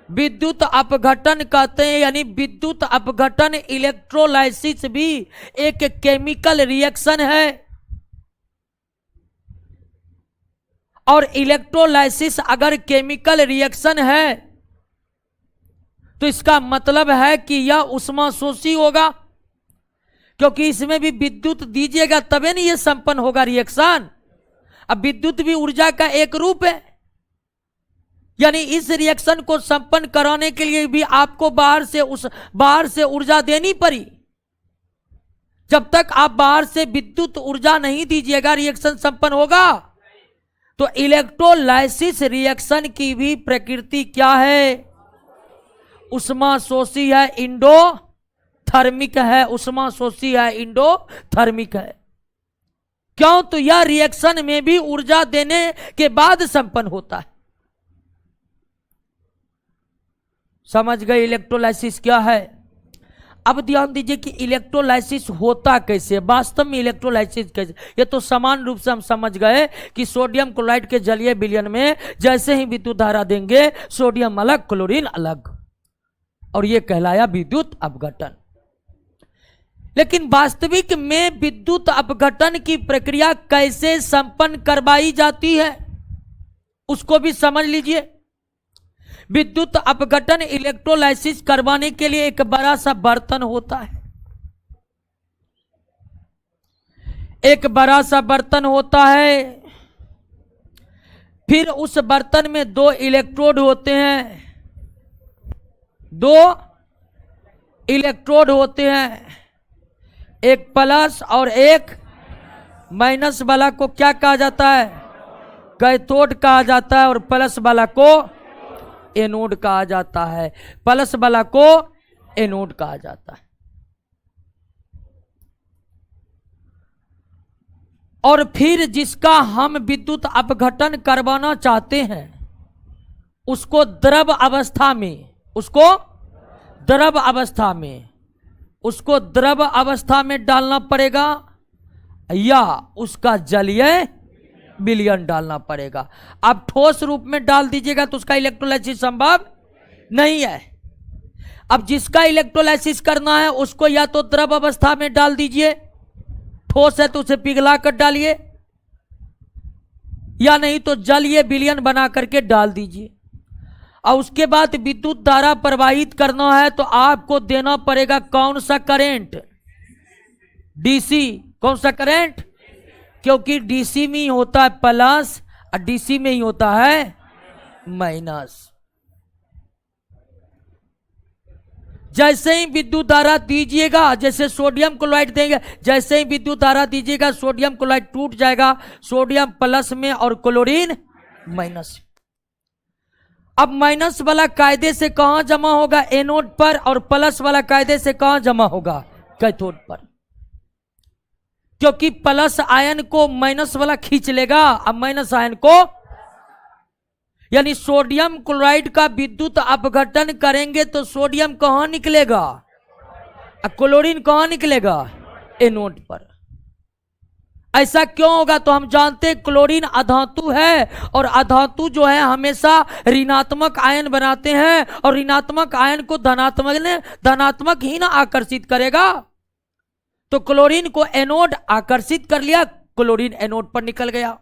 विद्युत अपघटन कहते हैं। यानी विद्युत अपघटन, इलेक्ट्रोलाइसिस भी एक केमिकल रिएक्शन है, और इलेक्ट्रोलाइसिस अगर केमिकल रिएक्शन है तो इसका मतलब है कि यह ऊष्माशोषी होगा, क्योंकि इसमें भी विद्युत दीजिएगा तबे नहीं यह संपन्न होगा रिएक्शन। अब विद्युत भी ऊर्जा का एक रूप है, यानी इस रिएक्शन को संपन्न कराने के लिए भी आपको बाहर से ऊर्जा देनी पड़ी। जब तक आप बाहर से विद्युत ऊर्जा नहीं दीजिएगा रिएक्शन संपन्न होगा। तो इलेक्ट्रोलाइसिस रिएक्शन की भी प्रकृति क्या है? ऊष्माशोषी है, इंडोथर्मिक है। ऊष्माशोषी है, इंडोथर्मिक है। क्यों? तो यह रिएक्शन में भी ऊर्जा देने के बाद संपन्न होता है। समझ गए इलेक्ट्रोलाइसिस क्या है? अब ध्यान दीजिए कि इलेक्ट्रोलाइसिस होता कैसे, वास्तव में इलेक्ट्रोलाइसिस कैसे। ये तो समान रूप से हम समझ गए कि सोडियम क्लोराइड के जलीय विलयन में जैसे ही विद्युत धारा देंगे, सोडियम अलग क्लोरीन अलग, और ये कहलाया विद्युत अपघटन। लेकिन वास्तविक में विद्युत अपघटन की प्रक्रिया कैसे संपन्न करवाई जाती है उसको भी समझ लीजिए। विद्युत अपघटन इलेक्ट्रोलाइसिस करवाने के लिए एक बड़ा सा बर्तन होता है। एक बड़ा सा बर्तन होता है, फिर उस बर्तन में 2 इलेक्ट्रोड होते हैं। 2 इलेक्ट्रोड होते हैं, एक प्लस और एक माइनस वाला को क्या कहा जाता है? कैथोड कहा जाता है, और प्लस वाला को एनोड कहा जाता है। प्लस वाला को एनोड कहा जाता है। और फिर जिसका हम विद्युत अपघटन करवाना चाहते हैं उसको द्रव अवस्था में, उसको द्रव अवस्था में डालना पड़ेगा, या उसका जलीय विलयन डालना पड़ेगा। आप ठोस रूप में डाल दीजिएगा तो उसका इलेक्ट्रोलाइसिस संभव नहीं है। अब जिसका इलेक्ट्रोलाइसिस करना है उसको या तो द्रव अवस्था में डाल दीजिए, ठोस है तो उसे पिघला कर डालिए, या नहीं तो जलीय विलयन बना करके डाल दीजिए। और उसके बाद विद्युत धारा प्रवाहित करना है तो आपको देना पड़ेगा कौन सा करंट? डीसी। कौन सा करंट? क्योंकि डीसी में ही होता है प्लस और डीसी में ही होता है माइनस। जैसे ही विद्युत धारा दीजिएगा, जैसे सोडियम क्लोराइड देंगे, जैसे ही विद्युत धारा दीजिएगा सोडियम क्लोराइड टूट जाएगा, सोडियम प्लस में और क्लोरीन माइनस। अब माइनस वाला कायदे से कहां जमा होगा? एनोड पर, और प्लस वाला कायदे से कहां जमा होगा? कैथोड पर। क्योंकि प्लस आयन को माइनस वाला खींच लेगा, अब माइनस आयन को, यानी सोडियम क्लोराइड का विद्युत अपघटन करेंगे तो सोडियम कहां निकलेगा? क्लोरीन कहां निकलेगा? एनोड पर। ऐसा क्यों होगा? तो हम जानते हैं क्लोरीन अधातु है, और अधातु जो है हमेशा ऋणात्मक आयन बनाते हैं, और ऋणात्मक आयन को धनात्मक ही ना आकर्षित करेगा। तो क्लोरीन को एनोड आकर्षित कर लिया, क्लोरीन एनोड पर निकल गया।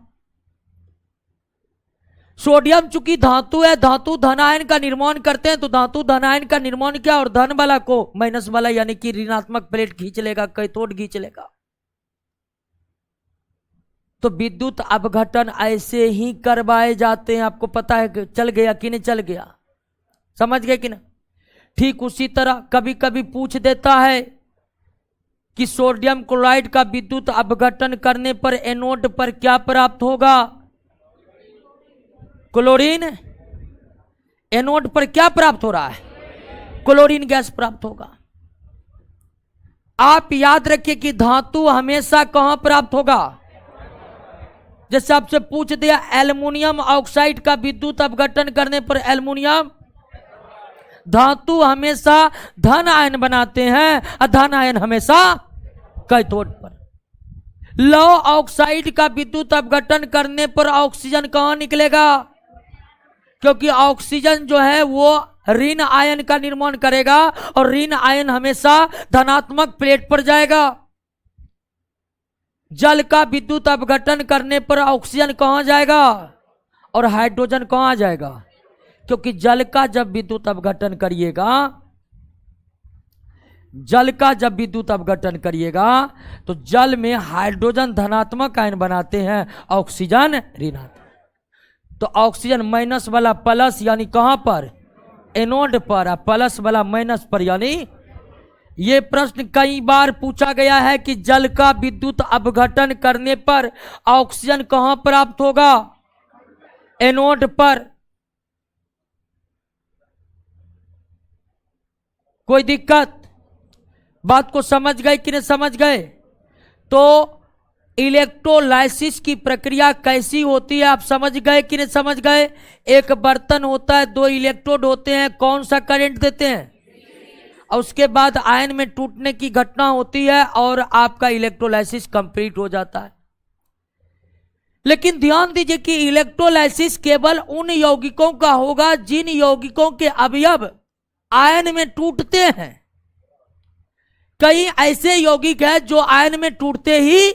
सोडियम चूंकि धातु है, धातु धन आयन का निर्माण करते हैं, तो धातु धन आयन का निर्माण किया, और धन वाला को माइनस वाला यानी कि ऋणात्मक प्लेट खींच लेगा, कैथोड खींच लेगा। तो विद्युत अपघटन ऐसे ही करवाए जाते हैं। आपको पता है कि चल गया कि नहीं चल गया, समझ गए कि ना। ठीक उसी तरह कभी कभी पूछ देता है कि सोडियम क्लोराइड का विद्युत अपघटन करने पर एनोड पर क्या प्राप्त होगा? क्लोरीन। एनोड पर क्या प्राप्त हो रहा है? क्लोरीन गैस प्राप्त होगा। आप याद रखिए कि धातु हमेशा कहां प्राप्त होगा? जैसे आपसे पूछ दिया एल्युमिनियम ऑक्साइड का विद्युत अपघटन करने पर एल्युमिनियम, धातु हमेशा धन आयन बनाते हैं और धन आयन हमेशा कैथोड पर। लौह ऑक्साइड का विद्युत अपघटन करने पर ऑक्सीजन कहां निकलेगा? क्योंकि ऑक्सीजन जो है वो ऋण आयन का निर्माण करेगा और ऋण आयन हमेशा धनात्मक प्लेट पर जाएगा। जल का विद्युत अपघटन करने पर ऑक्सीजन कहां जाएगा और हाइड्रोजन कहां जाएगा? क्योंकि जल का जब विद्युत अपघटन करिएगा, जल का जब विद्युत अपघटन करिएगा तो जल में हाइड्रोजन धनात्मक आयन बनाते हैं, ऑक्सीजन ऋणात्मक। तो ऑक्सीजन माइनस वाला प्लस यानी कहां पर? एनोड पर, प्लस वाला माइनस पर। यानी यह प्रश्न कई बार पूछा गया है कि जल का विद्युत अपघटन करने पर ऑक्सीजन कहां प्राप्त होगा? एनोड पर। कोई दिक्कत? बात को समझ गए कि नहीं समझ गए? तो इलेक्ट्रोलाइसिस की प्रक्रिया कैसी होती है आप समझ गए कि नहीं समझ गए? एक बर्तन होता है, दो इलेक्ट्रोड होते हैं, कौन सा करंट देते हैं? और उसके बाद आयन में टूटने की घटना होती है और आपका इलेक्ट्रोलाइसिस कंप्लीट हो जाता है। लेकिन ध्यान दीजिए कि इलेक्ट्रोलाइसिस केवल उन यौगिकों का होगा जिन यौगिकों के अवयव आयन में टूटते हैं। कई ऐसे यौगिक है जो आयन में टूटते ही,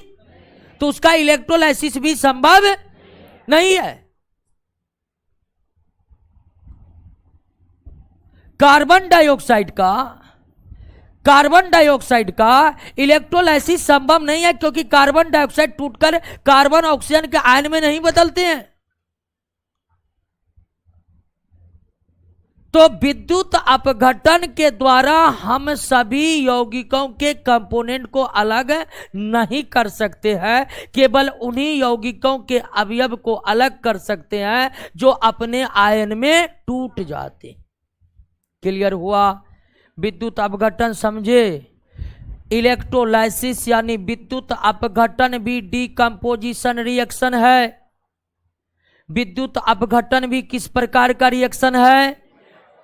तो उसका इलेक्ट्रोलाइसिस भी संभव नहीं है। कार्बन डाइऑक्साइड का इलेक्ट्रोलाइसिस संभव नहीं है, क्योंकि कार्बन डाइऑक्साइड टूटकर कार्बन ऑक्सीजन के आयन में नहीं बदलते हैं। तो विद्युत अपघटन के द्वारा हम सभी यौगिकों के कंपोनेंट को अलग नहीं कर सकते हैं, केवल उन्हीं यौगिकों के अवयव को अलग कर सकते हैं जो अपने आयन में टूट जाते। क्लियर हुआ? विद्युत अपघटन समझे? इलेक्ट्रोलाइसिस यानी विद्युत अपघटन भी डीकंपोजिशन रिएक्शन है। विद्युत अपघटन भी किस प्रकार का रिएक्शन है?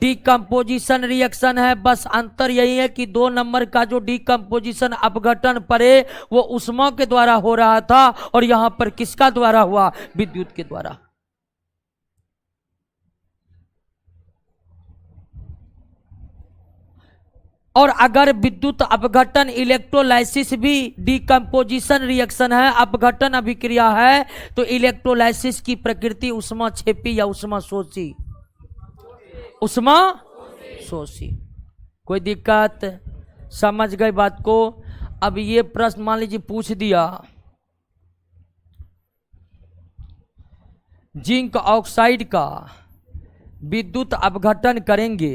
डीकंपोजिशन रिएक्शन है। बस अंतर यही है कि 2 नंबर का जो डीकंपोजिशन अपघटन परे वो उष्मा के द्वारा हो रहा था और यहां पर किसका द्वारा हुआ? विद्युत के द्वारा। और अगर विद्युत अपघटन इलेक्ट्रोलाइसिस भी डीकंपोजिशन रिएक्शन है, अपघटन अभिक्रिया है, तो इलेक्ट्रोलाइसिस की प्रकृति उष्मा क्षेपी या उष्मा शोषी? उष्मा शोषी। कोई दिक्कत? समझ गए बात को? अब ये प्रश्न मान लीजिए पूछ दिया, जिंक ऑक्साइड का विद्युत अपघटन करेंगे,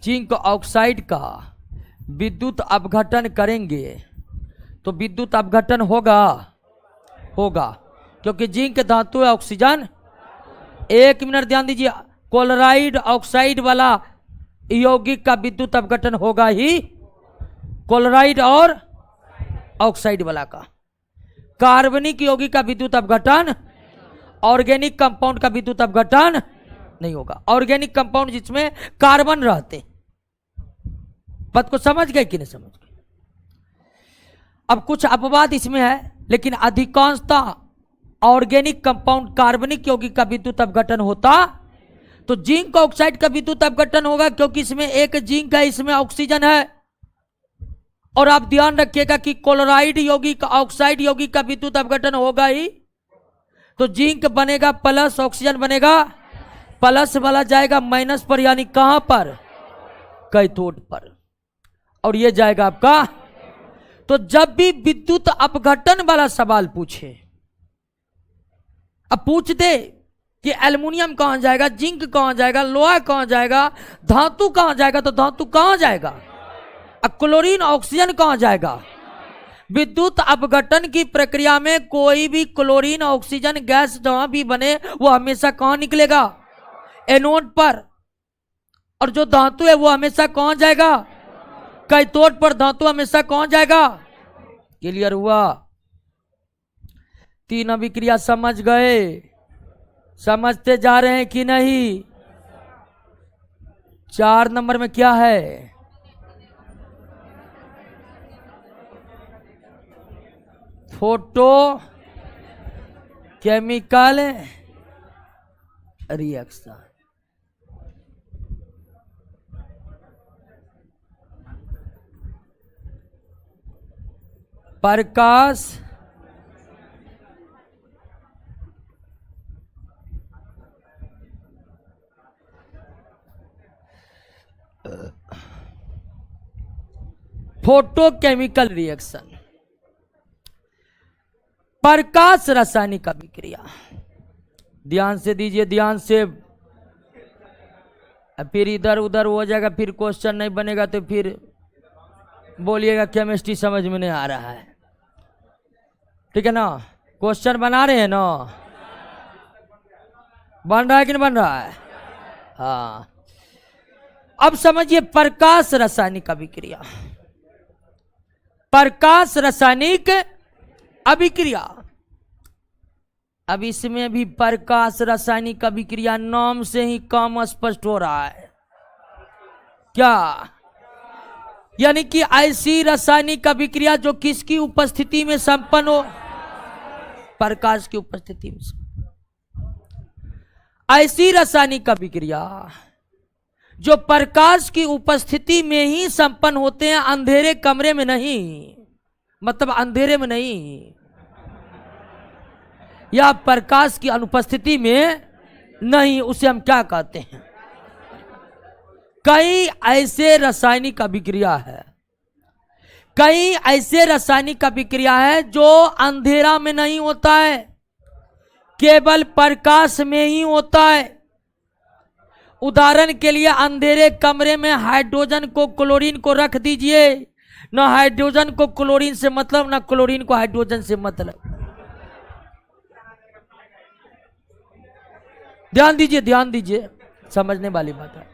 जिंक ऑक्साइड का विद्युत अपघटन करेंगे तो विद्युत अपघटन होगा? होगा, क्योंकि जिंक धातु है, ऑक्सीजन। 1 मिनट ध्यान दीजिए, क्लोराइड ऑक्साइड वाला यौगिक का विद्युत अपघटन होगा ही, क्लोराइड और ऑक्साइड वाला का। कार्बनिक यौगिक का विद्युत अपघटन, ऑर्गेनिक कंपाउंड का विद्युत अपघटन नहीं होगा। ऑर्गेनिक कंपाउंड जिसमें कार्बन रहते। बात को समझ गए कि नहीं समझ गए? अब कुछ अपवाद इसमें है, लेकिन अधिकांशतः ऑर्गेनिक कंपाउंड कार्बनिक यौगिक का विद्युत अपघटन होता। तो जिंक ऑक्साइड का विद्युत अपघटन होगा, क्योंकि इसमें एक जिंक है, इसमें ऑक्सीजन है। और आप ध्यान रखिएगा कि क्लोराइड यौगिक ऑक्साइड यौगिक का विद्युत अपघटन होगा ही, तो जिंक बनेगा प्लस, ऑक्सीजन बनेगा प्लस वाला जाएगा माइनस पर, यानी कहां पर? कैथोड पर। और ये जाएगा आपका। तो जब भी विद्युत अपघटन वाला सवाल पूछे, अब पूछ दे कि एल्युमिनियम कहां जाएगा, जिंक कहां जाएगा, लोहा कहां जाएगा, धातु कहां जाएगा, तो धातु कहां जाएगा, क्लोरीन ऑक्सीजन कहां जाएगा। विद्युत अपघटन की प्रक्रिया में कोई भी क्लोरीन ऑक्सीजन गैस जहां भी बने वो हमेशा कहां निकलेगा, एनोड पर। और जो धातु है वो हमेशा कहां जाएगा, कैथोड पर। धातु हमेशा कहां जाएगा। क्लियर हुआ। 3 अभिक्रिया समझ गए, समझते जा रहे हैं कि नहीं। 4 नंबर में क्या है, फोटो केमिकल रिएक्शन। प्रकाश फोटोकेमिकल रिएक्शन, प्रकाश रासायनिक अभिक्रिया। ध्यान से दीजिए, ध्यान से, फिर इधर उधर हो जाएगा, फिर क्वेश्चन नहीं बनेगा तो फिर बोलिएगा केमिस्ट्री समझ में नहीं आ रहा है। ठीक है ना, क्वेश्चन बना रहे हैं ना, बन रहा है कि नहीं बन रहा है। हाँ, अब समझिए प्रकाश रासायनिक अभिक्रिया। प्रकाश रासायनिक अभिक्रिया, अब इसमें भी प्रकाश रासायनिक अभिक्रिया नाम से ही काम स्पष्ट हो रहा है। क्या, यानी कि ऐसी रासायनिक अभिक्रिया जो किसकी उपस्थिति में संपन्न हो, प्रकाश की उपस्थिति में। ऐसी रासायनिक अभिक्रिया जो प्रकाश की उपस्थिति में ही संपन्न होते हैं, अंधेरे कमरे में नहीं, मतलब अंधेरे में नहीं, या प्रकाश की अनुपस्थिति में नहीं, उसे हम क्या कहते हैं। कई ऐसे रासायनिक अभिक्रिया है, कई ऐसे रासायनिक अभिक्रिया है जो अंधेरा में नहीं होता है, केवल प्रकाश में ही होता है। उदाहरण के लिए अंधेरे कमरे में हाइड्रोजन को क्लोरीन को रख दीजिए, ना हाइड्रोजन को क्लोरीन से मतलब, ना क्लोरीन को हाइड्रोजन से मतलब। ध्यान दीजिए, ध्यान दीजिए, समझने वाली बात है।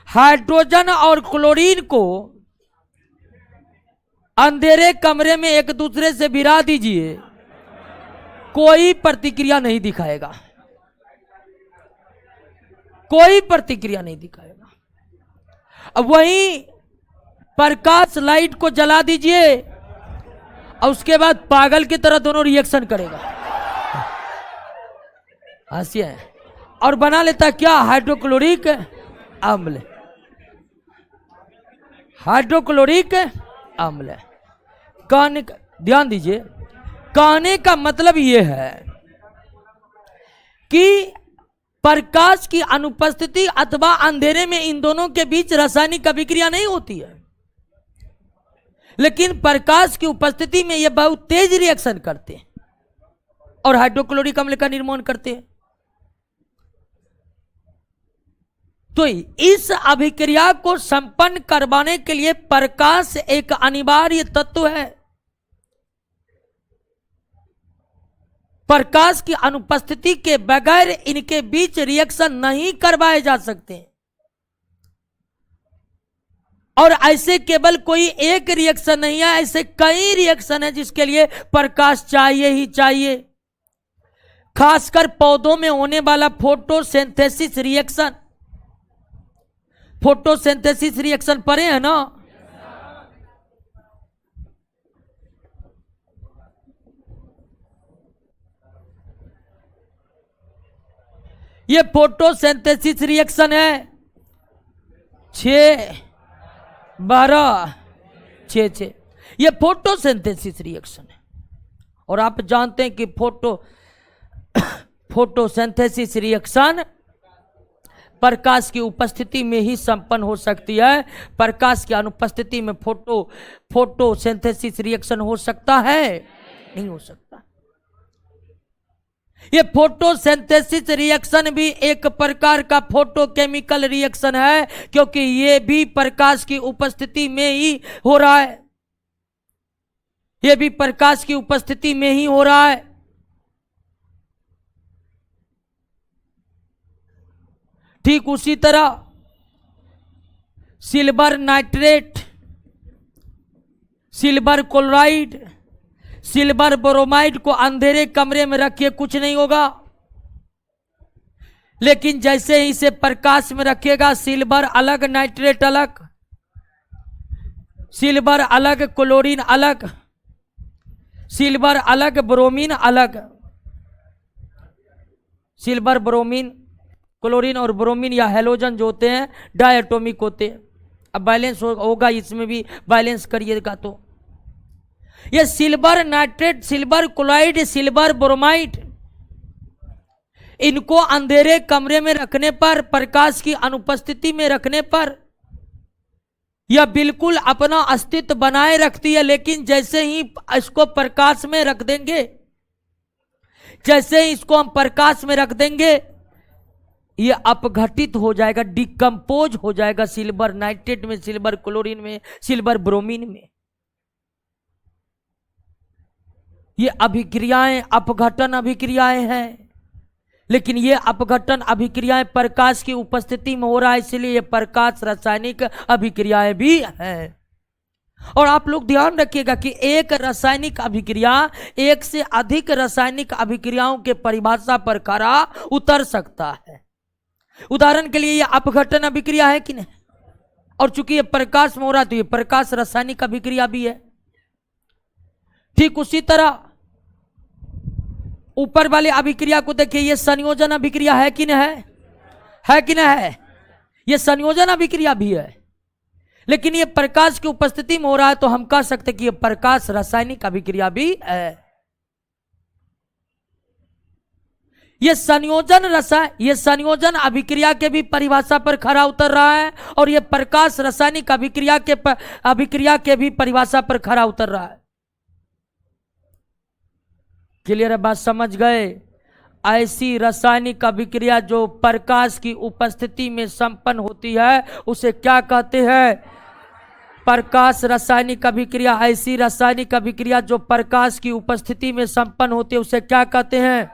हाइड्रोजन और क्लोरीन को अंधेरे कमरे में एक दूसरे से भिड़ा दीजिए, कोई प्रतिक्रिया नहीं दिखाएगा, कोई प्रतिक्रिया नहीं दिखाएगा। अब वहीं प्रकाश लाइट को जला दीजिए और उसके बाद पागल की तरह दोनों रिएक्शन करेगा, हंसिए, और बना लेता क्या, हाइड्रोक्लोरिक अम्ल। हाइड्रोक्लोरिक अम्ल कहने का, ध्यान दीजिए, कहने का मतलब यह है कि प्रकाश की अनुपस्थिति अथवा अंधेरे में इन दोनों के बीच रासायनिक अभिक्रिया नहीं होती है, लेकिन प्रकाश की उपस्थिति में ये बहुत तेज रिएक्शन करते हैं और हाइड्रोक्लोरिक अम्ल का निर्माण करते हैं। तो इस अभिक्रिया को संपन्न करवाने के लिए प्रकाश एक अनिवार्य तत्व है। प्रकाश की अनुपस्थिति के बगैर इनके बीच रिएक्शन नहीं करवाए जा सकते, और ऐसे केवल कोई एक रिएक्शन नहीं है, ऐसे कई रिएक्शन है जिसके लिए प्रकाश चाहिए ही चाहिए। खासकर पौधों में होने वाला फोटोसिंथेसिस रिएक्शन, फोटोसिंथेसिस रिएक्शन पढ़े हैं ना। ये फोटोसिंथेसिस रिएक्शन है 6-12-6-6, ये फोटोसिंथेसिस रिएक्शन है। और आप जानते हैं कि फोटोसिंथेसिस रिएक्शन प्रकाश की उपस्थिति में ही संपन्न हो सकती है। प्रकाश की अनुपस्थिति में फोटोसिंथेसिस रिएक्शन हो सकता है? नहीं हो सकता। ये फोटोसिंथेसिस रिएक्शन भी एक प्रकार का फोटोकेमिकल रिएक्शन है, क्योंकि ये भी प्रकाश की उपस्थिति में ही हो रहा है। ये भी प्रकाश की उपस्थिति में ही हो रहा है। ठीक उसी तरह silver nitrate, silver chloride, silver bromide को अंधेरे कमरे में रखिए, कुछ नहीं होगा। लेकिन जैसे ही इसे प्रकाश में रखिएगा, सिल्वर अलग, नाइट्रेट अलग, सिल्वर अलग, क्लोरीन अलग, सिल्वर अलग, ब्रोमीन अलग। सिल्वर, ब्रोमीन, क्लोरीन और ब्रोमीन या हैलोजन जो होते हैं डायटोमिक होते हैं। अब बैलेंस होगा, इसमें भी बैलेंस करिएगा। तो ये silver nitrate, silver chloride, silver bromide, इनको अंधेरे कमरे में रखने पर, प्रकाश की अनुपस्थिति में रखने पर यह बिल्कुल अपना अस्तित्व बनाए रखती है। लेकिन जैसे ही इसको प्रकाश में रख देंगे, जैसे ही इसको हम प्रकाश में रख देंगे, ये अपघटित हो जाएगा, डिकम्पोज हो जाएगा, सिल्वर नाइट्रेट में, सिल्वर क्लोरीन में, सिल्वर ब्रोमीन में। ये अभिक्रियाएं अपघटन अभिक्रियाएं हैं। लेकिन ये अपघटन अभिक्रियाएं प्रकाश की उपस्थिति में हो रहा है, इसलिए ये प्रकाश रासायनिक अभिक्रियाएं भी हैं। और आप लोग ध्यान रखिएगा कि एक रासायनिक अभिक्रिया एक से अधिक रासायनिक अभिक्रियाओं के परिभाषा पर खरा उतर सकता है। उदाहरण के लिए ये अपघटन अभिक्रिया है कि नहीं, और चूंकि ये प्रकाश में हो रहा है तो ये प्रकाश रासायनिक अभिक्रिया भी है। ठीक उसी तरह ऊपर वाले अभिक्रिया को देखिए, ये संयोजन अभिक्रिया है कि नहीं है कि नहीं है? ये संयोजन अभिक्रिया भी है, लेकिन ये प्रकाश की उपस्थिति में हो रहा है, तो हम कह सकते कि ये प्रकाश रासायनिक अभिक्रिया भी है। ये संयोजन अभिक्रिया के भी परिभाषा पर खरा उतर रहा है, और ये प्रकाश रासायनिक अभिक्रिया के भी परिभाषा पर खरा उतर रहा है। क्लियर है बात, समझ गए? ऐसी रासायनिक अभिक्रिया जो प्रकाश की उपस्थिति में संपन्न होती है उसे क्या कहते हैं? प्रकाश रासायनिक अभिक्रिया। ऐसी रासायनिक अभिक्रिया जो प्रकाश की उपस्थिति में संपन्न होती है उसे क्या कहते हैं?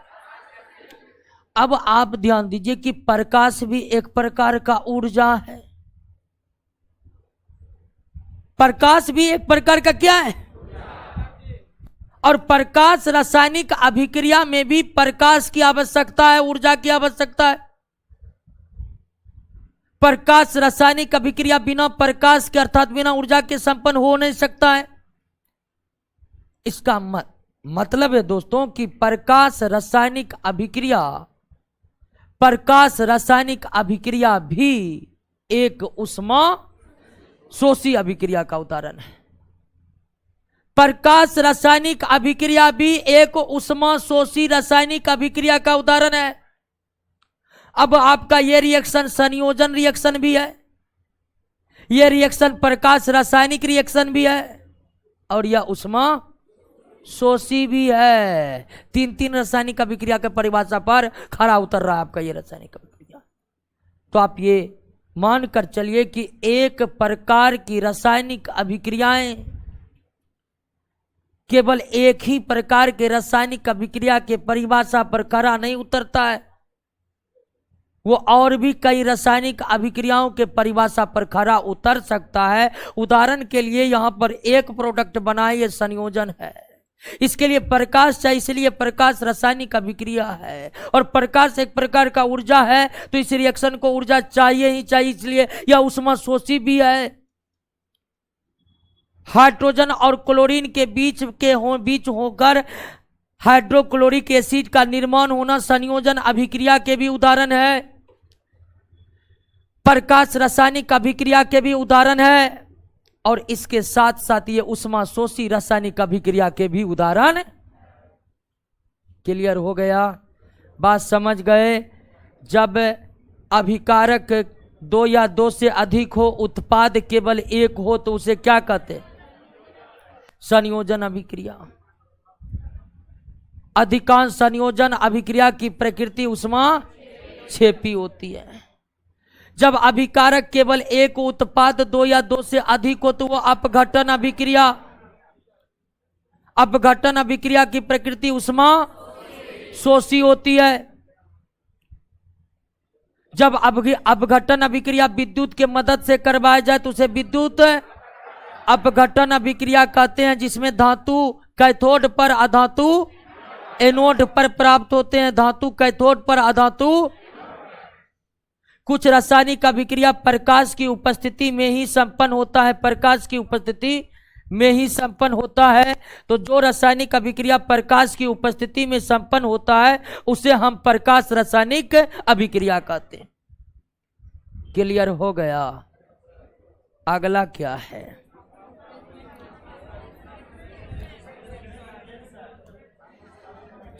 अब आप ध्यान दीजिए कि प्रकाश भी एक प्रकार का ऊर्जा है। प्रकाश भी एक प्रकार का क्या है? और प्रकाश रासायनिक अभिक्रिया में भी प्रकाश की आवश्यकता है, ऊर्जा की आवश्यकता है। प्रकाश रासायनिक अभिक्रिया बिना प्रकाश के अर्थात बिना ऊर्जा के संपन्न हो नहीं सकता है। इसका मतलब है दोस्तों कि प्रकाश रासायनिक अभिक्रिया भी एक ऊष्मा शोषी अभिक्रिया का उदाहरण है। प्रकाश रासायनिक अभिक्रिया भी एक ऊष्मा शोषी रासायनिक अभिक्रिया का उदाहरण है। अब आपका यह रिएक्शन संयोजन रिएक्शन भी है, यह रिएक्शन प्रकाश रासायनिक रिएक्शन भी है, और यह ऊष्मा शोषी भी है। तीन रासायनिक अभिक्रिया के परिभाषा पर खरा उतर रहा है आपका यह रासायनिक अभिक्रिया। तो आप ये मानकर चलिए कि एक प्रकार की रासायनिक अभिक्रियाएं केवल एक ही प्रकार के रासायनिक अभिक्रिया के परिभाषा पर खरा नहीं उतरता है, वो और भी कई रासायनिक अभिक्रियाओं के परिभाषा पर खरा उतर सकता है। उदाहरण के लिए यहां पर एक प्रोडक्ट बना है, ये संयोजन है, इसके लिए प्रकाश चाहिए, इसलिए प्रकाश रासायनिक अभिक्रिया है। और प्रकाश एक प्रकार का ऊर्जा है, तो इस रिएक्शन को ऊर्जा चाहिए ही चाहिए, इसलिए यह ऊष्मा शोषी भी है। हाइड्रोजन और क्लोरीन के बीच होकर हाइड्रोक्लोरिक एसिड का निर्माण होना संयोजन अभिक्रिया के भी उदाहरण है, प्रकाश रासायनिक अभिक्रिया के भी उदाहरण है, और इसके साथ साथ ये ऊष्मा शोषी रासायनिक अभिक्रिया के भी उदाहरण। क्लियर हो गया बात, समझ गए? जब अभिकारक दो या दो से अधिक हो, उत्पाद केवल एक हो, तो उसे क्या कहते हैं? संयोजन अभिक्रिया। अधिकांश संयोजन अभिक्रिया की प्रकृति ऊष्मा क्षेपी होती है। जब अभिकारक केवल एक उत्पाद दो या दो से अधिक हो तो वो अपघटन अभिक्रिया। अपघटन अभिक्रिया की प्रकृति ऊष्मा शोषी होती है। जब अपघटन अभिक्रिया विद्युत के मदद से करवाया जाए तो उसे विद्युत अपघटन अभिक्रिया कहते हैं, जिसमें धातु कैथोड पर, अधातु एनोड पर प्राप्त होते हैं। धातु कैथोड पर, अधातु। कुछ रासायनिक अभिक्रिया प्रकाश की उपस्थिति में ही संपन्न होता है। प्रकाश की उपस्थिति में ही संपन्न होता है। तो जो रासायनिक अभिक्रिया प्रकाश की उपस्थिति में संपन्न होता है उसे हम प्रकाश रासायनिक अभिक्रिया कहते हैं। क्लियर हो गया? अगला क्या है?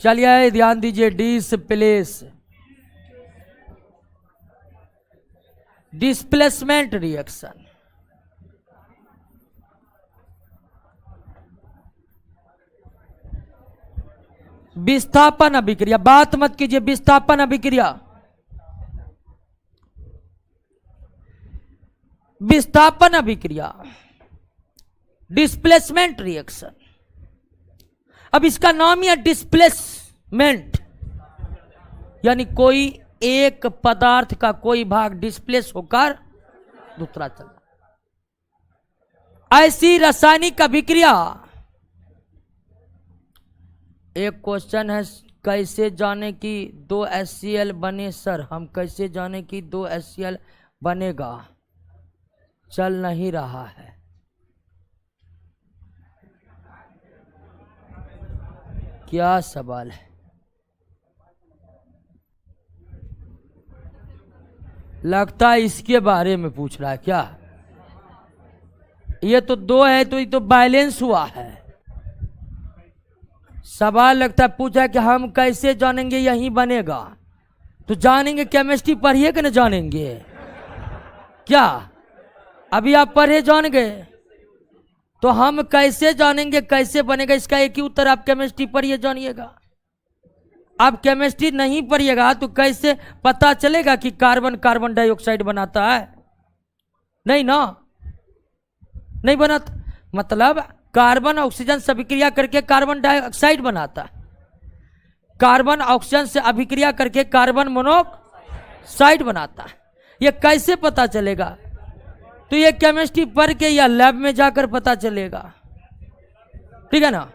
चलिए ध्यान दीजिए। Displacement reaction. विस्थापन अभिक्रिया। बात मत कीजिए, विस्थापन अभिक्रिया। विस्थापन अभिक्रिया, डिस्प्लेसमेंट रिएक्शन। अब इसका नाम ही है डिस्प्लेसमेंट, यानी कोई एक पदार्थ का कोई भाग डिस्प्लेस होकर दूसरा चला। ऐसी रासायनिक अभिक्रिया। एक क्वेश्चन है, कैसे जाने कि 2 HCl बने? सर हम कैसे जाने कि 2 HCl बनेगा? चल नहीं रहा है। क्या सवाल है? लगता है इसके बारे में पूछ रहा है क्या? ये तो 2 है तो ये तो बैलेंस हुआ है। सवाल लगता है पूछा है कि हम कैसे जानेंगे यही बनेगा? तो जानेंगे, केमिस्ट्री पढ़िए कि न जानेंगे? क्या अभी आप पढ़े जान गए? तो हम कैसे जानेंगे कैसे बनेगा? इसका एक ही उत्तर, आप केमिस्ट्री पढ़िए जानिएगा। आप केमिस्ट्री नहीं पढ़िएगा तो कैसे पता चलेगा कि कार्बन कार्बन डाइऑक्साइड बनाता है? नहीं ना, नहीं बनाता। मतलब कार्बन ऑक्सीजन से अभिक्रिया करके कार्बन डाइऑक्साइड बनाता है। कार्बन ऑक्सीजन से अभिक्रिया करके कार्बन मोनोऑक्साइड बनाता है। ये कैसे पता चलेगा? तो ये केमिस्ट्री पढ़ के या लैब में जाकर पता चलेगा। ठीक है ना?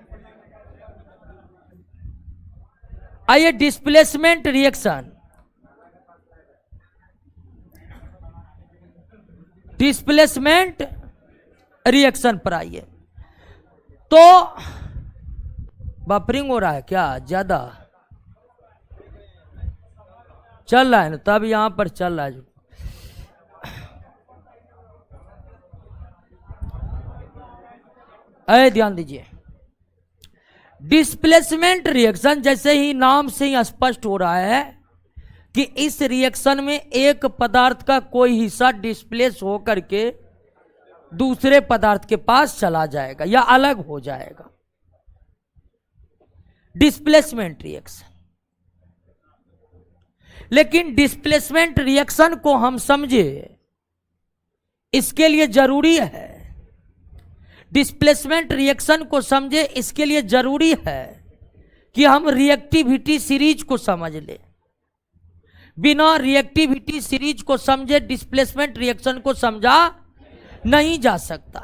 आइए डिस्प्लेसमेंट रिएक्शन। डिस्प्लेसमेंट रिएक्शन पर आइए। तो बफरिंग हो रहा है क्या? ज्यादा चल रहा है ना? तब यहां पर चल रहा है। ध्यान दीजिए। डिस्प्लेसमेंट रिएक्शन, जैसे ही नाम से ही स्पष्ट हो रहा है कि इस रिएक्शन में एक पदार्थ का कोई हिस्सा डिस्प्लेस होकर के दूसरे पदार्थ के पास चला जाएगा या अलग हो जाएगा। Displacement reaction. लेकिन डिस्प्लेसमेंट रिएक्शन को हम समझे, इसके लिए जरूरी है, डिस्प्लेसमेंट रिएक्शन को समझे इसके लिए जरूरी है कि हम रिएक्टिविटी सीरीज को समझ ले। बिना रिएक्टिविटी सीरीज को समझे डिस्प्लेसमेंट रिएक्शन को समझा नहीं जा सकता।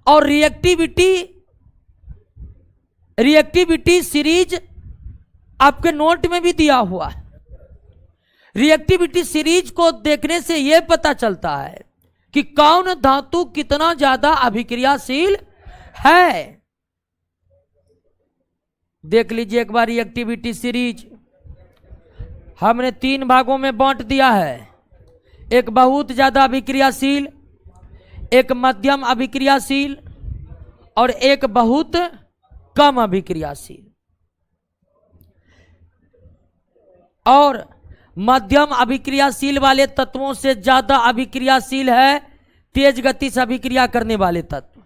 और रिएक्टिविटी सीरीज आपके नोट में भी दिया हुआ है। रिएक्टिविटी सीरीज को देखने से यह पता चलता है कि कौन धातु कितना ज्यादा अभिक्रियाशील है। देख लीजिए एक बार रिएक्टिविटी सीरीज। हमने 3 भागों में बांट दिया है। एक बहुत ज्यादा अभिक्रियाशील, एक मध्यम अभिक्रियाशील और एक बहुत कम अभिक्रियाशील। और मध्यम अभिक्रियाशील वाले तत्वों से ज्यादा अभिक्रियाशील है तेज गति से अभिक्रिया करने वाले तत्व।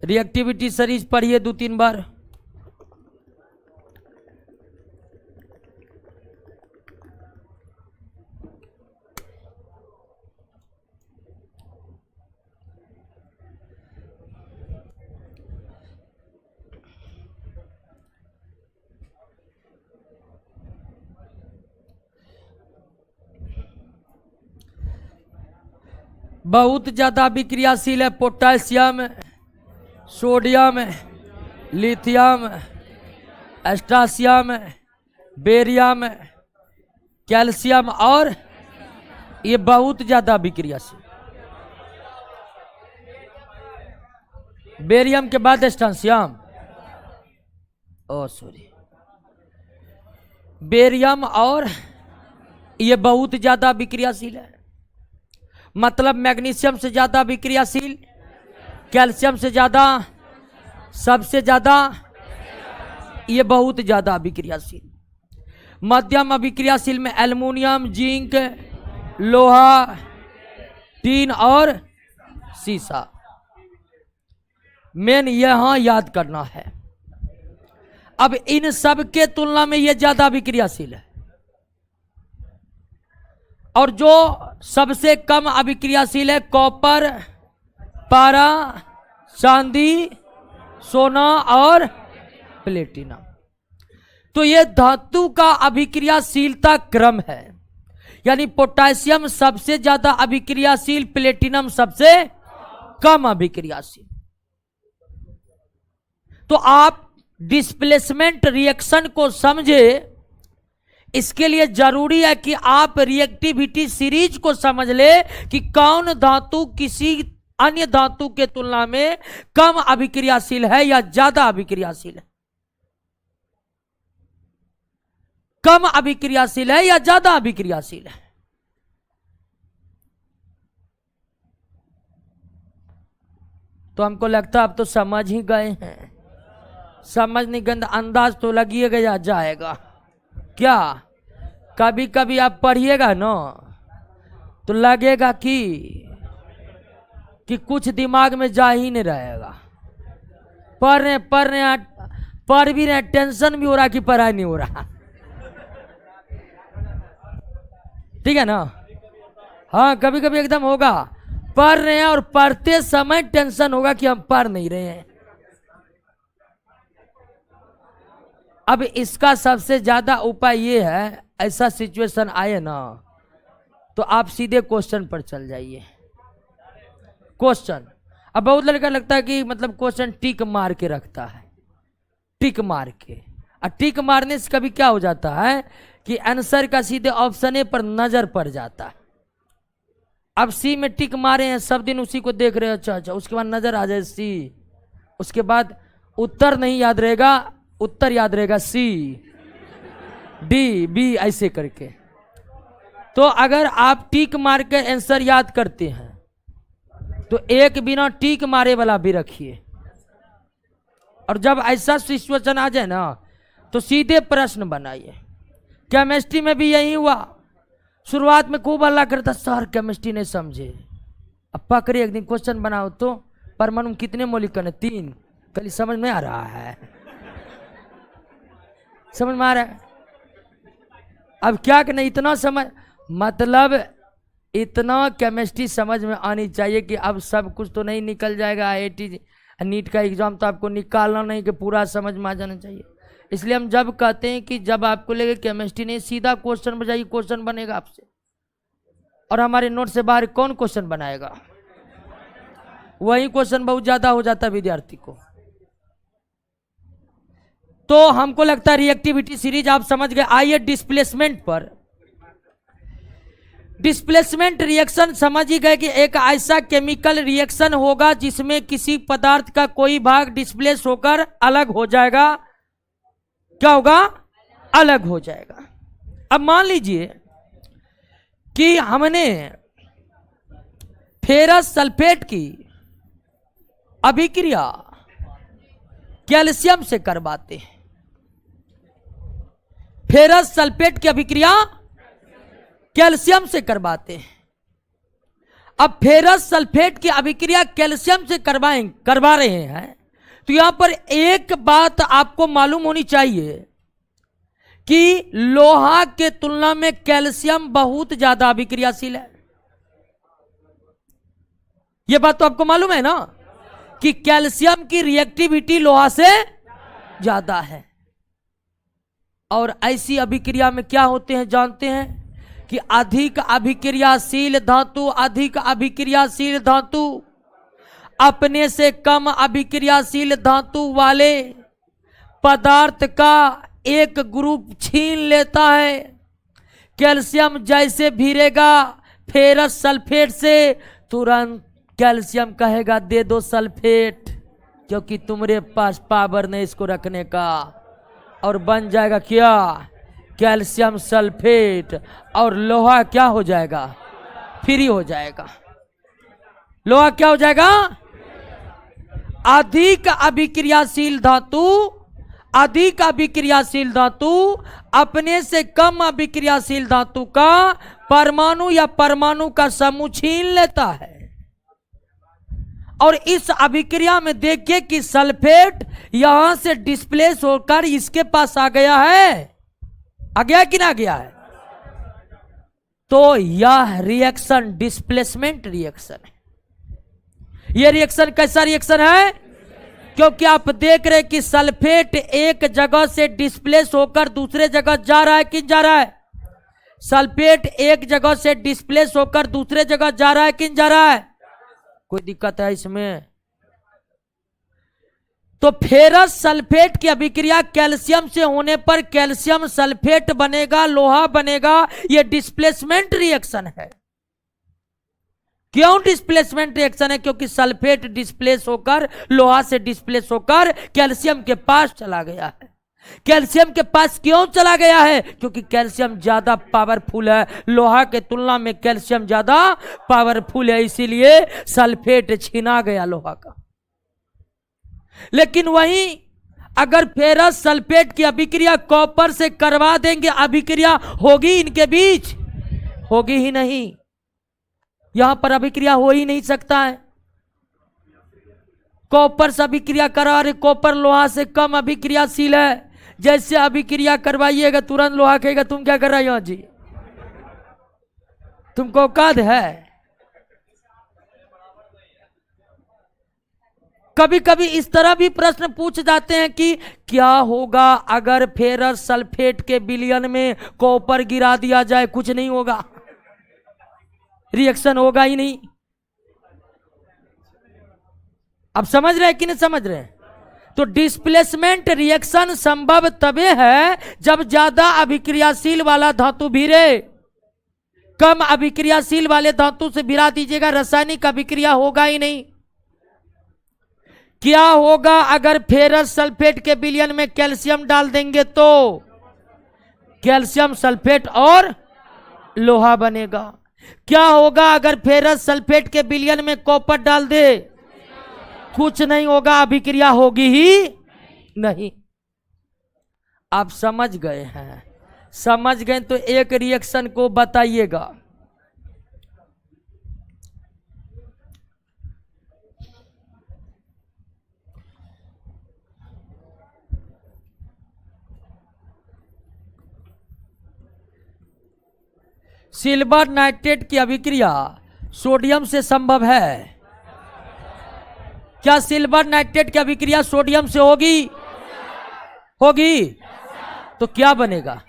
रिएक्टिविटी सीरीज पढ़िए 2-3 बार। बहुत ज्यादा अभिक्रियाशील है potassium, sodium, lithium, strontium, barium, calcium और ये बहुत ज्यादा अभिक्रियाशील। बेरियम के बाद एस्ट्रासियम, ओ सॉरी, बेरियम और ये बहुत ज्यादा अभिक्रियाशील है। मतलब मैग्नीशियम से ज्यादा अभिक्रियाशील, कैल्शियम से ज्यादा, सबसे ज्यादा ये बहुत ज्यादा अभिक्रियाशील। मध्यम अभिक्रियाशील में एल्युमिनियम, जिंक, लोहा, टीन और सीसा। मेन यहां याद करना है। अब इन सब के तुलना में ये ज्यादा अभिक्रियाशील है और जो सबसे कम अभिक्रियाशील है कॉपर, पारा, चांदी, सोना और प्लेटिनम। तो ये धातु का अभिक्रियाशीलता क्रम है, यानी पोटेशियम सबसे ज्यादा अभिक्रियाशील, प्लेटिनम सबसे कम अभिक्रियाशील। तो आप डिस्प्लेसमेंट रिएक्शन को समझे, इसके लिए जरूरी है कि आप रिएक्टिविटी सीरीज को समझ ले कि कौन धातु किसी अन्य धातु के तुलना में कम अभिक्रियाशील है या ज्यादा अभिक्रियाशील है। कम अभिक्रियाशील है या ज्यादा अभिक्रियाशील है। तो हमको लगता है अब तो समझ ही गए हैं। समझ नहीं गंदा अंदाज तो लगिएगा जाएगा क्या। कभी कभी आप पढ़िएगा ना तो लगेगा कि कुछ दिमाग में जा ही नहीं रहेगा। पढ़ भी रहे, टेंशन भी हो रहा कि पढ़ाई नहीं हो रहा। ठीक है ना। हाँ, कभी कभी एकदम होगा, पढ़ रहे हैं और पढ़ते समय टेंशन होगा कि हम पढ़ नहीं रहे हैं। अब इसका सबसे ज्यादा उपाय ये है, ऐसा सिचुएशन आए ना तो आप सीधे क्वेश्चन पर चल जाइए। क्वेश्चन, अब बहुत लड़का लगता है कि मतलब क्वेश्चन टिक मार के रखता है, टिक मार के। और टिक मारने से कभी क्या हो जाता है कि आंसर का सीधे ऑप्शन पर नजर पड़ जाता है। अब सी में टिक मारे हैं, सब दिन उसी को देख रहे हैं, अच्छा अच्छा, उसके बाद नजर आ जाए सी, उसके बाद उत्तर नहीं याद रहेगा, उत्तर याद रहेगा सी, डी, बी, ऐसे करके। तो अगर आप टिक मार के आंसर याद करते हैं तो एक बिना टिक मारे वाला भी रखिए। और जब ऐसा सिचुएशन आ जाए ना तो सीधे प्रश्न बनाइए। केमिस्ट्री में भी यही हुआ, शुरुआत में खूब हल्ला करता, सर केमिस्ट्री नहीं समझे। अब पकड़े एक दिन क्वेश्चन बनाओ तो परमाणु कितने मॉलिक्यूल है? 3। कल समझ में आ रहा है, समझ में आ रहा है। अब क्या करना, इतना समझ, मतलब इतना केमिस्ट्री समझ में आनी चाहिए कि अब सब कुछ तो नहीं निकल जाएगा। IIT नीट का एग्जाम तो आपको निकालना नहीं कि पूरा समझ में आ जाना चाहिए। इसलिए हम जब कहते हैं कि जब आपको लगे केमिस्ट्री नहीं, सीधा क्वेश्चन बजाइए, क्वेश्चन बनेगा आपसे। और हमारे नोट से बाहर कौन क्वेश्चन बनाएगा? वही क्वेश्चन बहुत ज्यादा हो जाता है विद्यार्थी को। तो हमको लगता है रिएक्टिविटी सीरीज आप समझ गए। आइए डिस्प्लेसमेंट पर। डिस्प्लेसमेंट रिएक्शन समझ ही गए कि एक ऐसा केमिकल रिएक्शन होगा जिसमें किसी पदार्थ का कोई भाग डिस्प्लेस होकर अलग हो जाएगा। क्या होगा? अलग हो जाएगा। अब मान लीजिए कि हमने फेरस सल्फेट की अभिक्रिया कैल्शियम से करवाते हैं। फेरस सल्फेट की अभिक्रिया कैल्शियम से करवाते हैं। अब फेरस सल्फेट की अभिक्रिया कैल्शियम से करवा रहे हैं, तो यहां पर एक बात आपको मालूम होनी चाहिए कि लोहा के तुलना में कैल्शियम बहुत ज्यादा अभिक्रियाशील है। यह बात तो आपको मालूम है ना कि कैल्शियम की रिएक्टिविटी लोहा से ज्यादा है। और ऐसी अभिक्रिया में क्या होते हैं जानते हैं कि अधिक अभिक्रियाशील धातु अपने से कम अभिक्रियाशील धातु वाले पदार्थ का एक ग्रुप छीन लेता है। कैल्शियम जैसे भिड़ेगा फेरस सल्फेट से, तुरंत कैल्शियम कहेगा दे दो सल्फेट, क्योंकि तुम्हारे पास पावर नहीं इसको रखने का, और बन जाएगा क्या, कैल्शियम सल्फेट, और लोहा क्या हो जाएगा, फ्री हो जाएगा। लोहा क्या हो जाएगा, अधिक अभिक्रियाशील धातु अपने से कम अभिक्रियाशील धातु का परमाणु या परमाणु का समूह छीन लेता है। और इस अभिक्रिया में देखिए कि सल्फेट यहां से डिस्प्लेस होकर इसके पास आ गया है, आ गया कि ना गया है। तो यह रिएक्शन डिस्प्लेसमेंट रिएक्शन है। यह रिएक्शन कैसा रिएक्शन है, क्योंकि आप देख रहे हैं कि सल्फेट एक जगह से डिस्प्लेस होकर दूसरे जगह जा रहा है कि जा रहा है, सल्फेट एक जगह से डिस्प्लेस होकर दूसरे जगह जा रहा है कि जा रहा है, कोई दिक्कत है इसमें। तो फेरस सल्फेट की अभिक्रिया कैल्शियम से होने पर कैल्शियम सल्फेट बनेगा, लोहा बनेगा। यह डिस्प्लेसमेंट रिएक्शन है। क्यों डिस्प्लेसमेंट रिएक्शन है, क्योंकि सल्फेट डिस्प्लेस होकर लोहा से डिस्प्लेस होकर कैल्शियम के पास चला गया है। कैल्शियम के पास क्यों चला गया है, क्योंकि कैल्शियम ज्यादा पावरफुल है, लोहा के तुलना में कैल्शियम ज्यादा पावरफुल है, इसीलिए सल्फेट छीना गया लोहा का। लेकिन वहीं अगर फेरस सल्फेट की अभिक्रिया कॉपर से करवा देंगे, अभिक्रिया होगी इनके बीच, होगी ही नहीं, यहां पर अभिक्रिया हो ही नहीं सकता है। कॉपर से अभिक्रिया करा रहे, कॉपर लोहा से कम अभिक्रियाशील है, जैसे अभिक्रिया करवाइएगा तुरंत लोहा कहेगा तुम क्या कर रहे हो जी, तुमको औकात है। कभी कभी इस तरह भी प्रश्न पूछ जाते हैं कि क्या होगा अगर फेरस सल्फेट के विलयन में कॉपर गिरा दिया जाए, कुछ नहीं होगा, रिएक्शन होगा ही नहीं। अब समझ रहे हैं कि नहीं समझ रहे हैं। तो डिस्प्लेसमेंट रिएक्शन संभव तबे है जब ज्यादा अभिक्रियाशील वाला धातु भिड़े, कम अभिक्रियाशील वाले धातु से भिड़ा दीजिएगा, रासायनिक अभिक्रिया होगा ही नहीं। क्या होगा अगर फेरस सल्फेट के विलयन में कैल्शियम डाल देंगे, तो कैल्शियम सल्फेट और लोहा बनेगा। क्या होगा अगर फेरस सल्फेट के विलयन में कॉपर डाल दे, कुछ नहीं होगा, अभिक्रिया होगी ही नहीं। आप समझ गए हैं, समझ गए तो एक रिएक्शन को बताइएगा। सिल्वर नाइट्रेट की अभिक्रिया सोडियम से संभव है। क्या सिल्वर नाइट्रेट की अभिक्रिया सोडियम से होगी, होगी तो क्या बनेगा,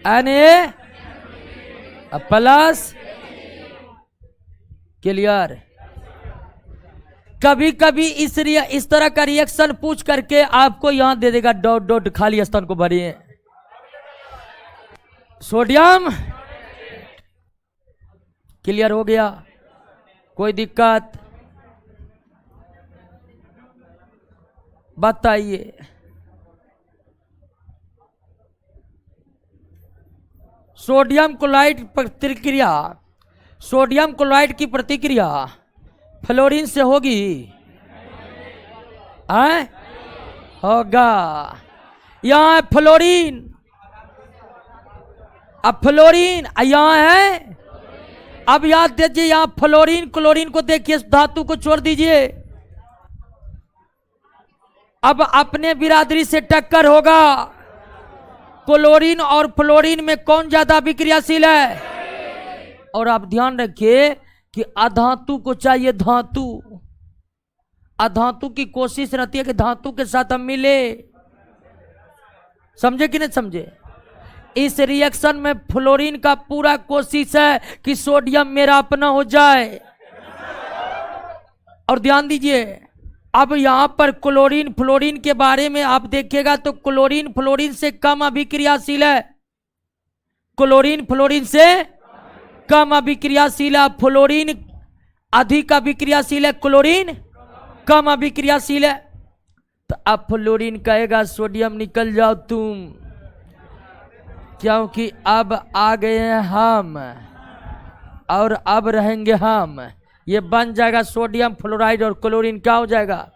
Na प्लस, क्लियर। कभी कभी इस तरह का रिएक्शन पूछ करके आपको यहां दे देगा डॉट डॉट, खाली स्थान को भरिए, सोडियम, क्लियर हो गया, कोई दिक्कत बताइए। सोडियम क्लोराइड प्रतिक्रिया, सोडियम क्लोराइड की प्रतिक्रिया फ्लोरीन से होगी? आए? होगा। यहाँ है फ्लोरीन, अब फ्लोरीन यहाँ है। अब याद दीजिए, यहाँ फ्लोरीन क्लोरीन को देखिए, धातु को छोड़ दीजिए। अब अपने बिरादरी से टक्कर होगा। क्लोरीन और फ्लोरीन में कौन ज्यादा अभिक्रियाशील है? और आप ध्यान रखिए कि अधातु को चाहिए धातु। अधातु की कोशिश रहती है कि धातु के साथ हम मिले। समझे कि नहीं समझे? इस रिएक्शन में फ्लोरीन का पूरा कोशिश है कि सोडियम मेरा अपना हो जाए। और ध्यान दीजिए, अब यहां पर क्लोरीन फ्लोरीन के बारे में आप देखिएगा तो क्लोरीन फ्लोरीन से कम अभिक्रियाशील है। क्लोरीन फ्लोरीन से कम अभिक्रियाशील है। फ्लोरीन अधिक अभिक्रियाशील है, क्लोरीन कम अभिक्रियाशील है। तो अब फ्लोरीन कहेगा सोडियम निकल जाओ तुम, क्योंकि अब आ गए हैं हम और अब रहेंगे हम। ये बन जाएगा सोडियम फ्लोराइड और क्लोरीन क्या हो जाएगा?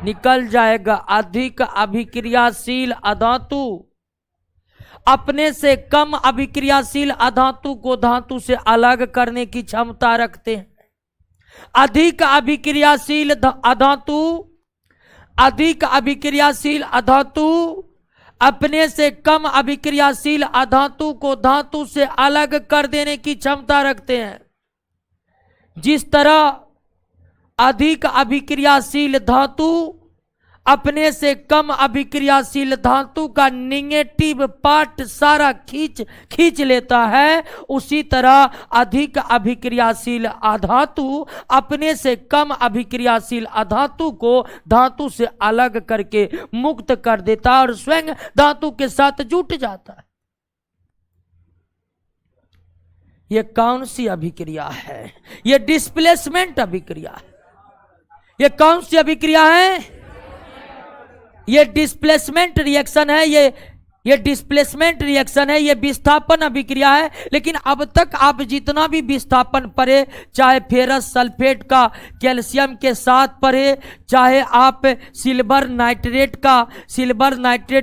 निकल जाएगा। अधिक अभिक्रियाशील अधातु अपने से कम अभिक्रियाशील अधातु को धातु से अलग करने की क्षमता रखते हैं। अधिक अभिक्रियाशील अधातु, अधिक अभिक्रियाशील अधातु अपने से कम अभिक्रियाशील अधातु को धातु से अलग कर देने की क्षमता रखते हैं। जिस तरह अधिक अभिक्रियाशील धातु अपने से कम अभिक्रियाशील धातु का निगेटिव पार्ट सारा खींच लेता है, उसी तरह अधिक अभिक्रियाशील अधातु अपने से कम अभिक्रियाशील अधातु को धातु से अलग करके मुक्त कर देता है और स्वयं धातु के साथ जुट जाता है। यह कौन सी अभिक्रिया है? यह डिस्प्लेसमेंट अभिक्रिया है। यह कौन सी अभिक्रिया है? ये डिस्प्लेसमेंट रिएक्शन है। ये डिस्प्लेसमेंट रिएक्शन है, ये विस्थापन अभिक्रिया है। लेकिन अब तक आप जितना भी विस्थापन पढ़े, चाहे फेरस सल्फेट का कैल्शियम के साथ पढ़े, चाहे आप सिल्वर नाइट्रेट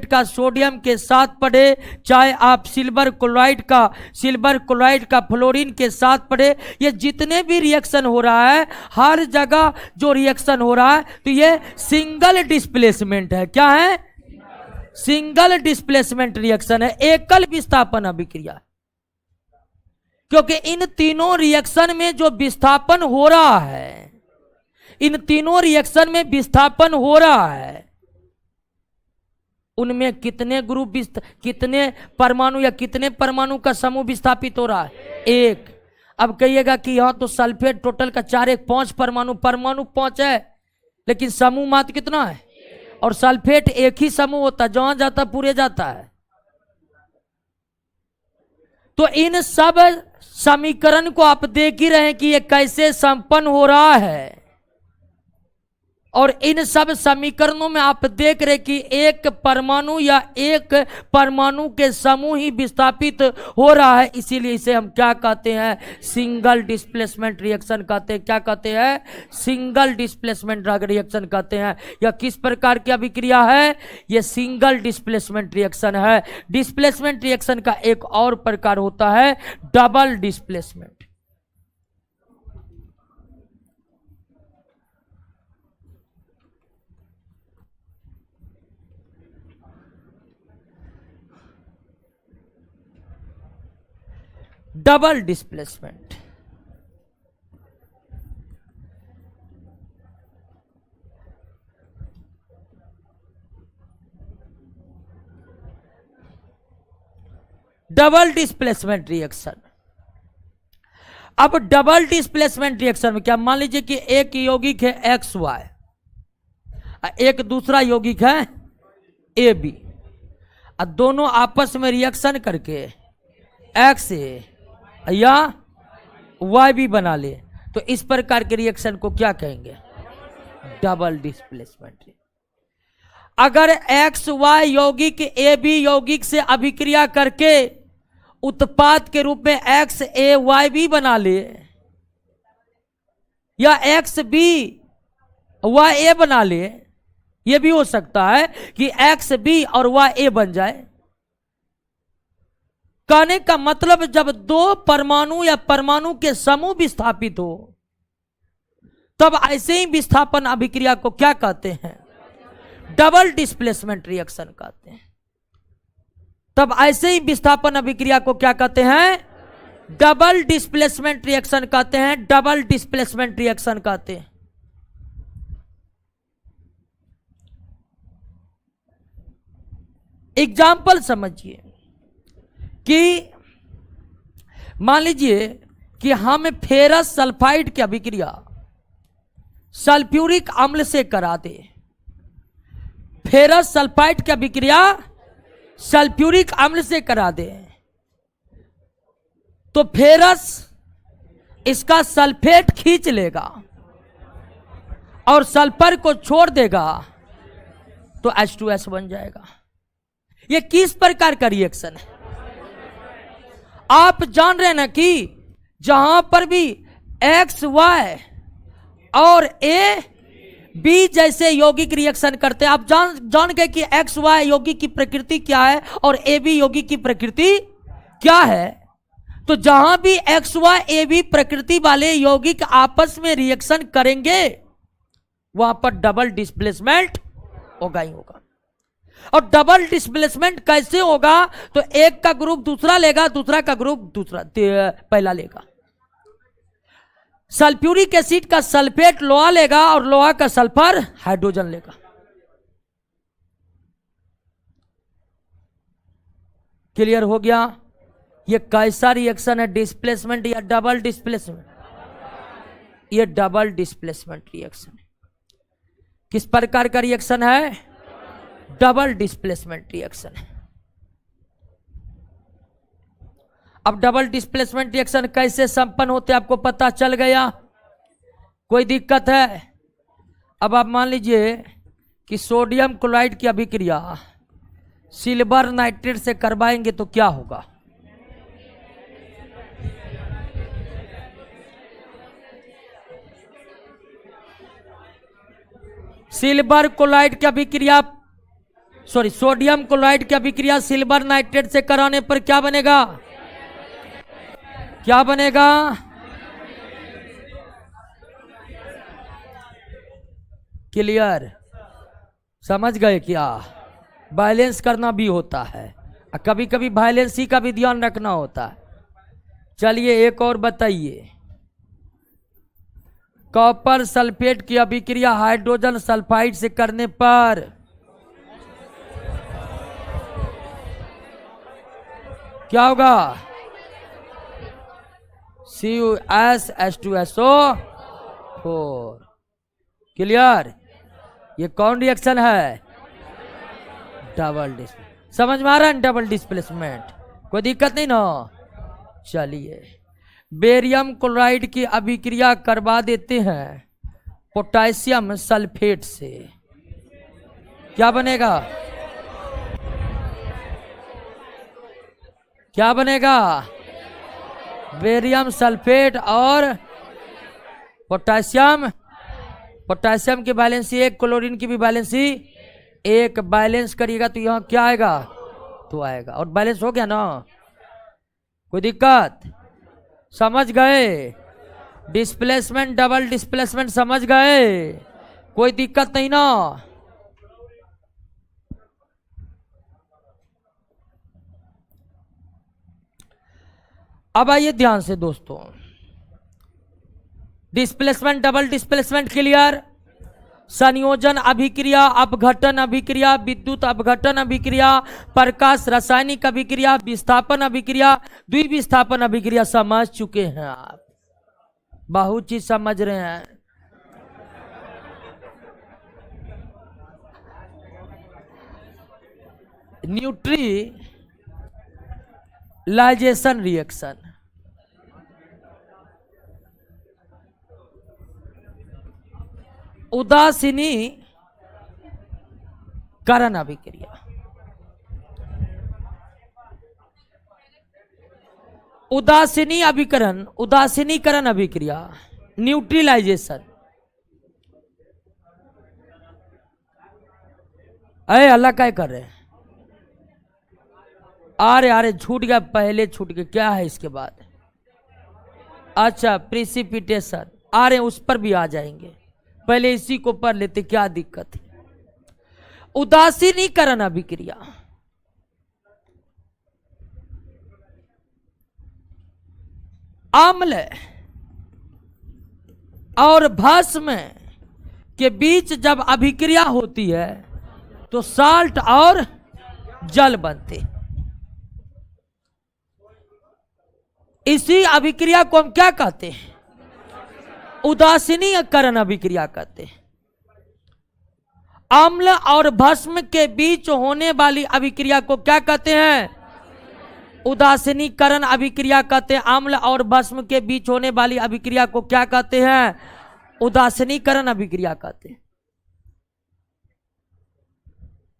का सोडियम के साथ पढ़े, चाहे आप सिल्वर क्लोराइड का फ्लोरीन के साथ पढ़े, ये जितने भी रिएक्शन हो रहा है, हर जगह जो रिएक्शन हो रहा है तो ये सिंगल डिस्प्लेसमेंट है। क्या है? सिंगल डिस्प्लेसमेंट रिएक्शन है, एकल विस्थापन अभिक्रिया। क्योंकि इन तीनों रिएक्शन में जो विस्थापन हो रहा है, इन तीनों रिएक्शन में विस्थापन हो रहा है, उनमें कितने ग्रुप कितने परमाणु या कितने परमाणु का समूह विस्थापित हो रहा है? एक। अब कहिएगा कि यहां तो सल्फेट टोटल का 4 1 5 परमाणु 5 है, लेकिन समूह मात्र कितना है? और सल्फेट एक ही समूह होता है, जहां जाता पूरे जाता है। तो इन सब समीकरण को आप देख ही रहे हैं कि ये कैसे संपन्न हो रहा है। और इन सब समीकरणों में आप देख रहे कि एक परमाणु या एक परमाणु के समूह ही विस्थापित हो रहा है। इसीलिए इसे हम क्या कहते हैं? सिंगल डिस्प्लेसमेंट रिएक्शन कहते हैं। क्या कहते हैं? सिंगल डिस्प्लेसमेंट रिएक्शन कहते हैं। यह किस प्रकार की अभिक्रिया है? यह सिंगल डिस्प्लेसमेंट रिएक्शन है। डिस्प्लेसमेंट रिएक्शन का एक और प्रकार होता है double displacement. Double displacement double displacement reaction. अब डबल डिस्प्लेसमेंट रिएक्शन में क्या, मान लीजिए कि एक यौगिक है XY, एक दूसरा यौगिक है AB, और दोनों आपस में रिएक्शन करके XA या YB बना ले, तो इस प्रकार के रिएक्शन को क्या कहेंगे? Double displacement. अगर XY यौगिक AB यौगिक से अभिक्रिया करके उत्पाद के रूप में XAYB बना ले, या एक्स बी वाई ए बना ले, यह भी हो सकता है कि एक्स बी और वाई ए बन जाए। कहने का मतलब जब दो परमाणु या परमाणु के समूह विस्थापित हो तब ऐसे ही विस्थापन अभिक्रिया को क्या कहते हैं? डबल डिस्प्लेसमेंट रिएक्शन कहते हैं। तब ऐसे ही विस्थापन अभिक्रिया को क्या कहते हैं? डबल डिस्प्लेसमेंट रिएक्शन कहते हैं। डबल डिस्प्लेसमेंट रिएक्शन कहते हैं। एग्जाम्पल समझिए कि मान लीजिए कि हम फेरस सल्फाइड की अभिक्रिया सल्फ्यूरिक अम्ल से करा दे। फेरस सल्फाइड की अभिक्रिया सल्फ्यूरिक अम्ल से करा दे तो फेरस इसका सल्फेट खींच लेगा और सल्फर को छोड़ देगा तो H2S बन जाएगा। यह किस प्रकार का रिएक्शन है? आप जान रहे हैं ना कि जहां पर भी एक्स वाई और ए बी जैसे यौगिक रिएक्शन करते हैं, आप जान गए कि एक्स वाई यौगिक की प्रकृति क्या है और ए बी यौगिक की प्रकृति क्या है। तो जहां भी एक्स वाई ए बी प्रकृति वाले यौगिक आपस में रिएक्शन करेंगे वहां पर डबल डिस्प्लेसमेंट होगा ही होगा। और डबल डिस्प्लेसमेंट कैसे होगा? तो एक का ग्रुप दूसरा लेगा, दूसरा का ग्रुप दूसरा पहला लेगा। सल्फ्यूरिक एसिड का सल्फेट लोहा लेगा और लोहा का सल्फर हाइड्रोजन लेगा। क्लियर हो गया? ये कैसा रिएक्शन है? डिस्प्लेसमेंट या डबल डिस्प्लेसमेंट? ये डबल डिस्प्लेसमेंट रिएक्शन है। किस प्रकार का रिएक्शन है? डबल डिस्प्लेसमेंट रिएक्शन है। अब डबल डिस्प्लेसमेंट रिएक्शन कैसे संपन्न होते आपको पता चल गया? कोई दिक्कत है? अब आप मान लीजिए कि सोडियम क्लोराइड की अभिक्रिया सिल्वर नाइट्रेट से करवाएंगे तो क्या होगा? सिल्वर क्लोराइड की अभिक्रिया सोडियम क्लोराइड की अभिक्रिया सिल्वर नाइट्रेट से कराने पर क्या बनेगा? क्या बनेगा? क्लियर? समझ गए क्या? बैलेंस करना भी होता है, कभी कभी बैलेंस ही का भी ध्यान रखना होता है। चलिए एक और बताइए। कॉपर सल्फेट की अभिक्रिया हाइड्रोजन सल्फाइड से करने पर क्या होगा? CuSH2SO4। क्लियर? ये कौन रिएक्शन है? Double displacement. समझ में आ रहा है? Double displacement. कोई दिक्कत नहीं ना? चलिए बेरियम क्लोराइड की अभिक्रिया करवा देते हैं पोटेशियम सल्फेट से, क्या बनेगा? क्या बनेगा? बेरियम सल्फेट और पोटेशियम। पोटेशियम की बैलेंसी एक, क्लोरीन की भी बैलेंसी एक। बैलेंस करिएगा तो यहां क्या आएगा? तो आएगा। और बैलेंस हो गया ना? कोई दिक्कत? समझ गए? डिस्प्लेसमेंट डबल डिस्प्लेसमेंट समझ गए? कोई दिक्कत नहीं ना? अब आइए ध्यान से दोस्तों, डिस्प्लेसमेंट डबल डिस्प्लेसमेंट क्लियर? संयोजन अभिक्रिया, अपघटन अभिक्रिया, विद्युत अपघटन अभिक्रिया, प्रकाश रासायनिक अभिक्रिया, विस्थापन अभिक्रिया, द्विविस्थापन अभिक्रिया समझ चुके हैं आप। बहुत चीज समझ रहे हैं। न्यूट्रलाइजेशन रिएक्शन, उदासीनीकरण अभिक्रिया, उदासीनीकरण अभिक्रिया न्यूट्रलाइजेशन। अरे अल्लाह क्या कर रहे हैं? अरे अरे छूट गया, पहले छूट गया, क्या है इसके बाद? अच्छा प्रिसिपिटेशन, आ रहे उस पर भी आ जाएंगे, पहले इसी को पढ़ लेते, क्या दिक्कत है। उदासीनीकरण अभिक्रिया, अम्ल और भस्म के बीच जब अभिक्रिया होती है तो साल्ट और जल बनते। इसी अभिक्रिया को हम क्या कहते हैं? उदासीनीकरण अभिक्रिया कहते हैं। अम्ल और भस्म के बीच होने वाली अभिक्रिया को क्या कहते हैं? उदासीनीकरण अभिक्रिया कहते हैं। अम्ल और भस्म के बीच होने वाली अभिक्रिया को क्या कहते हैं? उदासीनीकरण अभिक्रिया कहते हैं।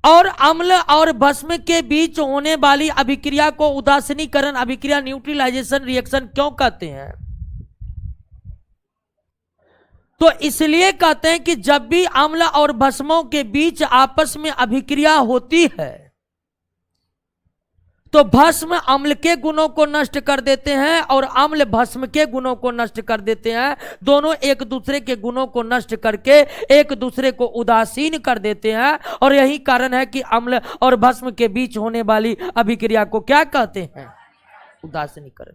और अम्ल और भस्म के बीच होने वाली अभिक्रिया को उदासीनीकरण अभिक्रिया, न्यूट्रलाइजेशन रिएक्शन क्यों कहते हैं? तो इसलिए कहते हैं कि जब भी अम्ल और भस्मों के बीच आपस में अभिक्रिया होती है तो भस्म अम्ल के गुणों को नष्ट कर देते हैं और अम्ल भस्म के गुणों को नष्ट कर देते हैं। दोनों एक दूसरे के गुणों को नष्ट करके एक दूसरे को उदासीन कर देते हैं, और यही कारण है कि अम्ल और भस्म के बीच होने वाली अभिक्रिया को क्या कहते हैं? उदासीनीकरण।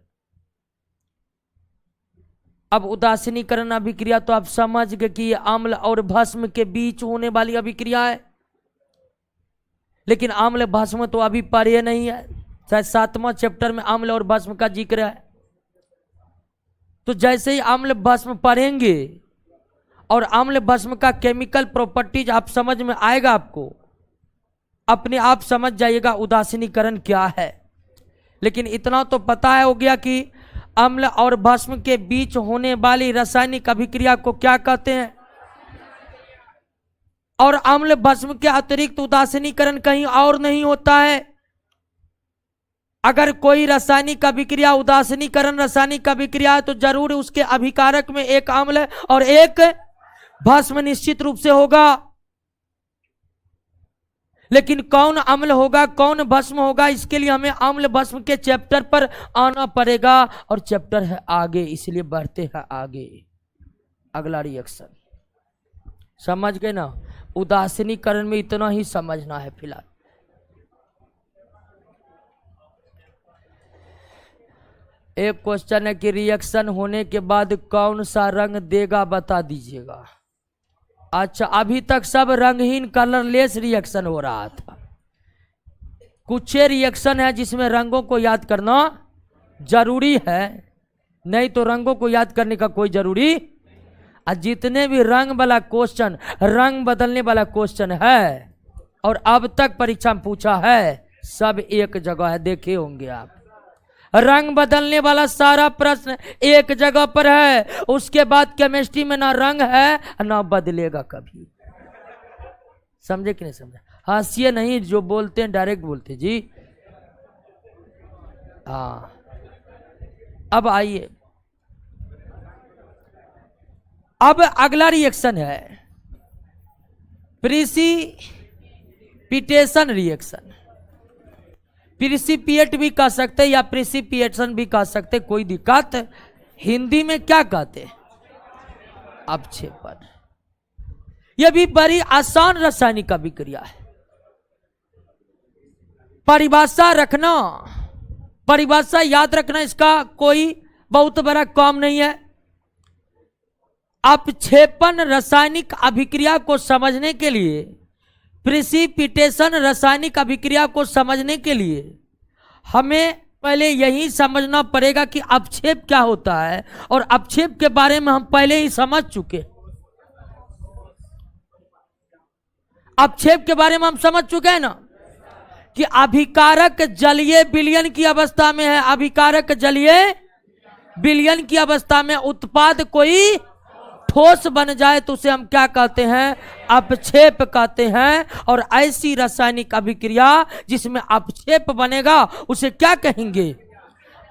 अब उदासीनीकरण अभिक्रिया तो आप समझ गए कि अम्ल और भस्म के बीच होने वाली अभिक्रिया है, लेकिन अम्ल भस्म तो अभी पढ़े नहीं है, शायद 7वां चैप्टर में अम्ल और भस्म का जिक्र है। तो जैसे ही अम्ल भस्म पढ़ेंगे और अम्ल भस्म का केमिकल प्रॉपर्टीज आप समझ में आएगा, आपको अपने आप समझ जाइएगा उदासीनीकरण क्या है। लेकिन इतना तो पता है हो गया कि अम्ल और भस्म के बीच होने वाली रासायनिक अभिक्रिया को क्या कहते हैं, और अम्ल भस्म के अतिरिक्त उदासीनीकरण कहीं और नहीं होता है। अगर कोई रासायनिक अभिक्रिया उदासीनीकरण रासायनिक अभिक्रिया है तो जरूर उसके अभिकारक में एक अम्ल और एक भस्म निश्चित रूप से होगा। लेकिन कौन अम्ल होगा कौन भस्म होगा, इसके लिए हमें अम्ल भस्म के चैप्टर पर आना पड़ेगा, और चैप्टर है आगे, इसलिए बढ़ते हैं आगे। अगला रिएक्शन समझ गए ना? उदासीनीकरण में इतना ही समझना है फिलहाल। एक क्वेश्चन है कि रिएक्शन होने के बाद कौन सा रंग देगा, बता दीजिएगा। अच्छा, अभी तक सब रंगहीन कलरलेस रिएक्शन हो रहा था। कुछ रिएक्शन है जिसमें रंगों को याद करना जरूरी है, नहीं तो रंगों को याद करने का कोई जरूरी। जितने भी रंग वाला क्वेश्चन, रंग बदलने वाला क्वेश्चन है और अब तक परीक्षा में पूछा है, सब एक जगह है, देखे होंगे आप। रंग बदलने वाला सारा प्रश्न एक जगह पर है, उसके बाद केमिस्ट्री में ना रंग है ना बदलेगा कभी। समझे कि नहीं समझे? हाशिए नहीं, जो बोलते हैं डायरेक्ट बोलते जी। हाँ, अब आइए, अब अगला रिएक्शन है प्रिसिपिटेशन रिएक्शन। प्रिसिपिएट भी कह सकते या प्रिसिपिएशन भी कह सकते, कोई दिक्कत। हिंदी में क्या कहते हैं? अपक्षेपण। यह भी बड़ी आसान रासायनिक अभिक्रिया है। परिभाषा रखना, परिभाषा याद रखना, इसका कोई बहुत बड़ा काम नहीं है। अपक्षेपण रासायनिक अभिक्रिया को समझने के लिए, प्रिसिपिटेशन रासायनिक अभिक्रिया को समझने के लिए हमें पहले यही समझना पड़ेगा कि अपक्षेप क्या होता है, और अपक्षेप के बारे में हम पहले ही समझ चुके। अपक्षेप के बारे में हम समझ चुके हैं ना कि अभिकारक जलीय विलयन की अवस्था में है। अभिकारक जलीय विलयन की अवस्था में उत्पाद कोई ठोस बन जाए तो उसे हम क्या कहते हैं? अपक्षेप कहते हैं। और ऐसी रासायनिक अभिक्रिया जिसमें अपक्षेप बनेगा उसे क्या कहेंगे?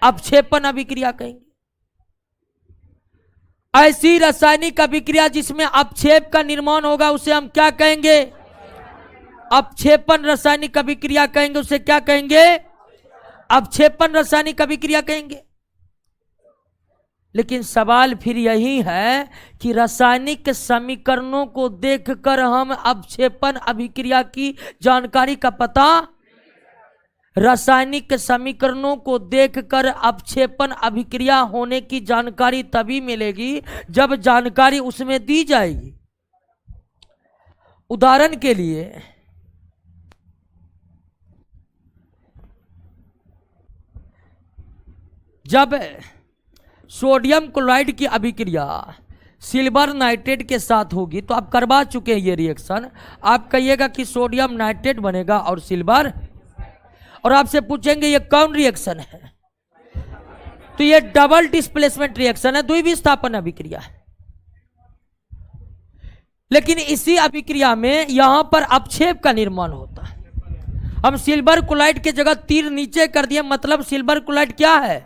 अपक्षेपण अभिक्रिया कहेंगे। ऐसी रासायनिक अभिक्रिया जिसमें अपक्षेप का निर्माण होगा उसे हम क्या कहेंगे? अपक्षेपण रासायनिक अभिक्रिया कहेंगे। उसे क्या कहेंगे? अपक्षेपण रासायनिक अभिक्रिया कहेंगे। लेकिन सवाल फिर यही है कि रासायनिक समीकरणों को देखकर हम अपक्षेपण अभिक्रिया की जानकारी का पता, रासायनिक समीकरणों को देखकर अपक्षेपण अभिक्रिया होने की जानकारी तभी मिलेगी जब जानकारी उसमें दी जाएगी। उदाहरण के लिए जब सोडियम क्लोराइड की अभिक्रिया सिल्वर नाइट्रेट के साथ होगी, तो आप करवा चुके हैं ये रिएक्शन, आप कहिएगा कि सोडियम नाइट्रेट बनेगा और सिल्वर, और आपसे पूछेंगे ये कौन रिएक्शन है, तो ये डबल डिस्प्लेसमेंट रिएक्शन है, द्विविस्थापन अभिक्रिया है। लेकिन इसी अभिक्रिया में यहां पर अपक्षेप का निर्माण होता है। हम सिल्वर क्लोराइड के जगह तीर नीचे कर दिए, मतलब सिल्वर क्लोराइड क्या है?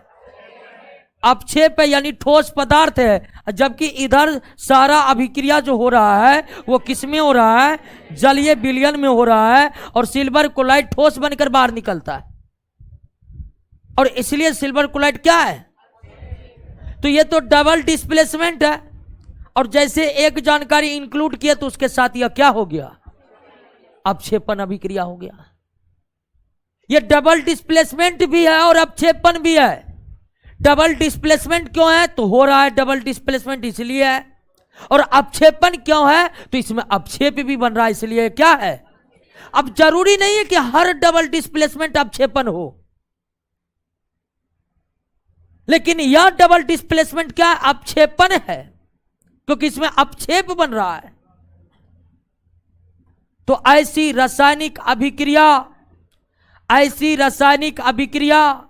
अपक्षेप है, यानी ठोस पदार्थ है। जबकि इधर सारा अभिक्रिया जो हो रहा है वो किस में हो रहा है? जलीय विलयन में हो रहा है, और सिल्वर क्लोराइड ठोस बनकर बाहर निकलता है, और इसलिए सिल्वर क्लोराइड क्या है? तो ये तो डबल डिस्प्लेसमेंट है। और जैसे एक जानकारी इंक्लूड किया तो उसके साथ यह क्या हो गया? अपक्षेपण अभिक्रिया हो गया। ये डबल डिस्प्लेसमेंट भी है और अपक्षेपण भी है। डबल डिस्प्लेसमेंट क्यों है? तो हो रहा है डबल डिस्प्लेसमेंट इसलिए है। और अपक्षेपण क्यों है? तो इसमें अपक्षेप भी बन रहा है, इसलिए क्या है? अब जरूरी नहीं है कि हर डबल डिस्प्लेसमेंट अपक्षेपण हो, लेकिन यह डबल डिस्प्लेसमेंट क्या है? अपक्षेपण है, क्योंकि इसमें अपक्षेप बन रहा है। तो ऐसी रासायनिक अभिक्रिया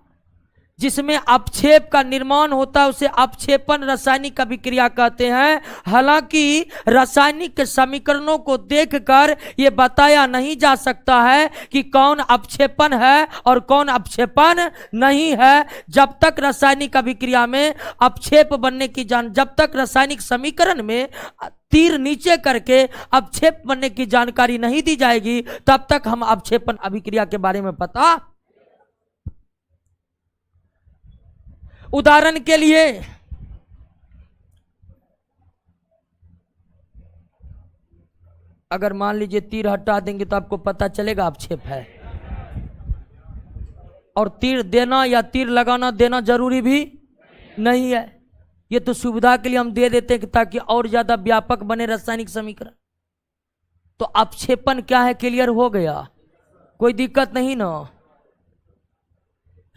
जिसमें अपक्षेप का निर्माण होता है उसे अपक्षेपण रासायनिक अभिक्रिया कहते हैं। हालांकि रासायनिक समीकरणों को देखकर यह बताया नहीं जा सकता है कि कौन अपक्षेपण है और कौन अपक्षेपण नहीं है, जब तक रासायनिक अभिक्रिया में अपक्षेप बनने की जब तक रासायनिक समीकरण में तीर नीचे करके अपक्षेप बनने की जानकारी नहीं दी जाएगी, तब तक हम अपक्षेपण अभिक्रिया के बारे में पता। उदाहरण के लिए अगर मान लीजिए तीर हटा देंगे तो आपको पता चलेगा अपक्षेप है। और तीर देना या तीर लगाना देना जरूरी भी नहीं है, ये तो सुविधा के लिए हम दे देते हैं ताकि और ज्यादा व्यापक बने रासायनिक समीकरण। तो अपक्षेपण क्या है? क्लियर हो गया? कोई दिक्कत नहीं ना।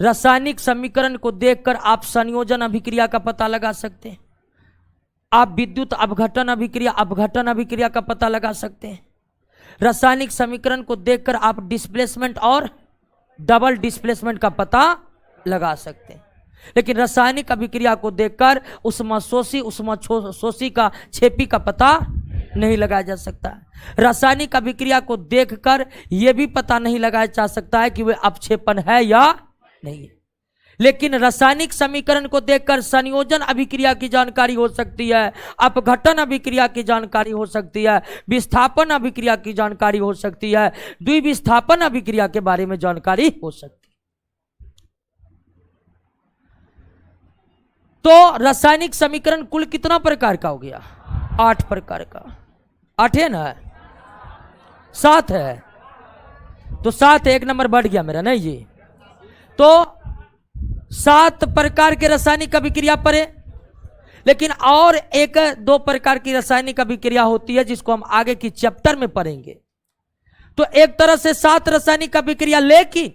रासायनिक समीकरण को देखकर आप संयोजन अभिक्रिया का पता लगा सकते हैं, आप विद्युत अपघटन अभिक्रिया का पता लगा सकते हैं। रासायनिक समीकरण को देखकर आप डिस्प्लेसमेंट और डबल डिस्प्लेसमेंट का पता लगा सकते हैं। लेकिन रासायनिक अभिक्रिया को देखकर उष्माशोषी का छेपी का पता नहीं लगाया जा सकता। रासायनिक अभिक्रिया को देखकर यह भी पता नहीं लगाया जा सकता है कि वह अपक्षेपण है या नहीं। लेकिन रासायनिक समीकरण को देखकर संयोजन अभिक्रिया की जानकारी हो सकती है, अपघटन अभिक्रिया की जानकारी हो सकती है, विस्थापन अभिक्रिया की जानकारी हो सकती है, द्विविस्थापन अभिक्रिया के बारे में जानकारी हो सकती है। तो रासायनिक समीकरण कुल कितना प्रकार का हो गया? 8 प्रकार का। 8 है ना? 7 है, तो 7 1 नंबर बढ़ गया मेरा, नहीं जी? तो 7 प्रकार के रासायनिक अभिक्रिया पड़े। लेकिन और 1-2 प्रकार की रासायनिक अभिक्रिया होती है जिसको हम आगे की चैप्टर में पढ़ेंगे। तो एक तरह से 7 रासायनिक अभिक्रिया, लेकिन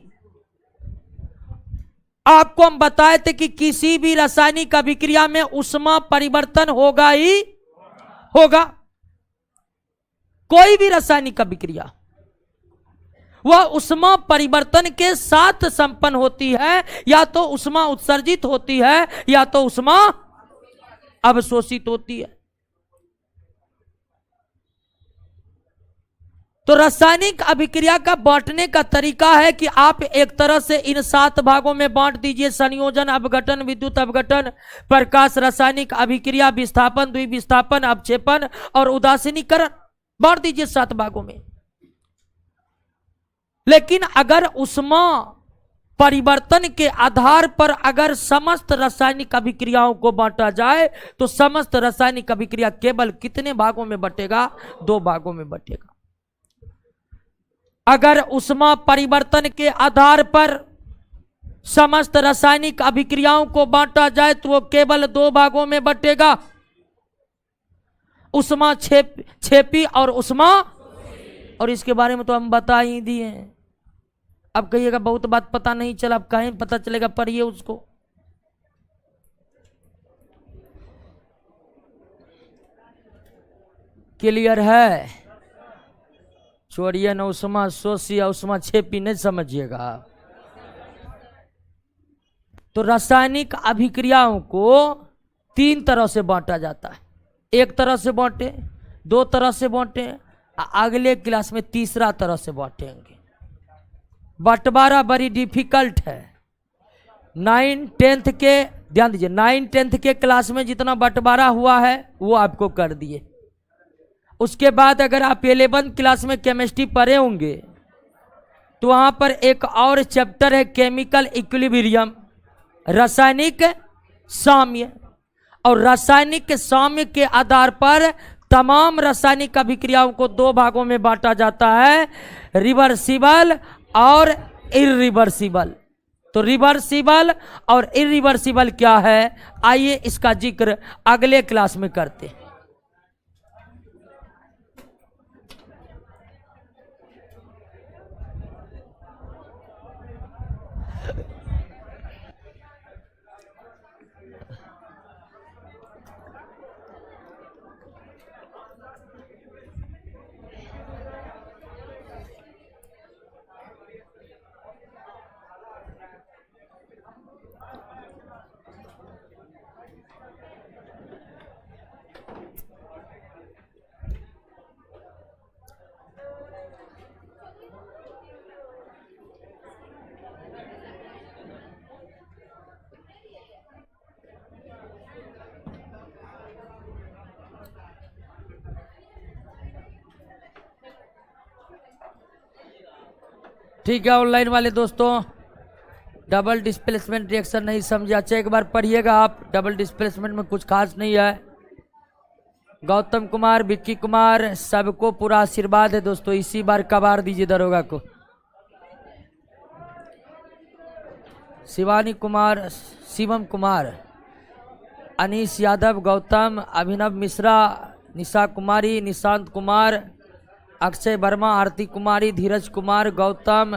आपको हम बताए थे कि किसी भी रासायनिक अभिक्रिया में ऊष्मा परिवर्तन होगा ही होगा। कोई भी रासायनिक अभिक्रिया वह ऊष्मा परिवर्तन के साथ संपन्न होती है, या तो ऊष्मा उत्सर्जित होती है या तो ऊष्मा अवशोषित होती है। तो रासायनिक अभिक्रिया का बांटने का तरीका है कि आप एक तरह से इन 7 भागों में बांट दीजिए। संयोजन, अपघटन, विद्युत अपघटन, प्रकाश रासायनिक अभिक्रिया, विस्थापन, द्विविस्थापन, अपक्षेपण और उदासीनीकरण, बांट दीजिए 7 भागों में। लेकिन अगर ऊष्मा परिवर्तन के आधार पर अगर समस्त रासायनिक अभिक्रियाओं को बांटा जाए तो समस्त रासायनिक अभिक्रिया केवल कितने भागों में बटेगा? 2 भागों में बटेगा। अगर ऊष्मा परिवर्तन के आधार पर समस्त रासायनिक अभिक्रियाओं को बांटा जाए तो वो केवल 2 भागों में बटेगा, ऊष्मा छेपी और ऊष्मा, और इसके बारे में तो हम बता ही दिए। अब कहिएगा बहुत बात पता नहीं चला, अब कहीं पता चलेगा, पढ़िए उसको। क्लियर है? छोड़िए न ऊष्मा शोषी ऊष्मा छेपी, नहीं समझिएगा। तो रासायनिक अभिक्रियाओं को 3 तरह से बांटा जाता है। एक तरह से बांटे, 2 तरह से बांटे, अगले क्लास में तीसरा तरह से बांटेंगे। बंटवारा बड़ी डिफिकल्ट है। 9, 10th के, ध्यान दीजिए, 9, 10th के क्लास में जितना बंटवारा हुआ है वो आपको कर दिए। उसके बाद अगर आप 11th क्लास में केमिस्ट्री पढ़े होंगे तो वहां पर एक और चैप्टर है केमिकल इक्विलिब्रियम, रासायनिक साम्य। और रासायनिक साम्य के आधार पर तमाम रासायनिक अभिक्रियाओं को 2 भागों में बांटा जाता है, रिवर्सिबल और इरिवर्सिबल। तो रिवर्सिबल और इरिवर्सिबल क्या है, आइए इसका जिक्र अगले क्लास में करते हैं। ठीक है ऑनलाइन वाले दोस्तों, डबल डिस्प्लेसमेंट रिएक्शन नहीं समझे, अच्छा एक बार पढ़िएगा आप। डबल डिस्प्लेसमेंट में कुछ खास नहीं है। गौतम कुमार, विक्की कुमार, सबको पूरा आशीर्वाद है दोस्तों। इसी बार कबार दीजिए दरोगा को। शिवानी कुमार, शिवम कुमार, अनीश यादव, गौतम, अभिनव मिश्रा, निशा कुमारी, निशांत कुमार, अक्षय वर्मा, आरती कुमारी, धीरज कुमार, गौतम,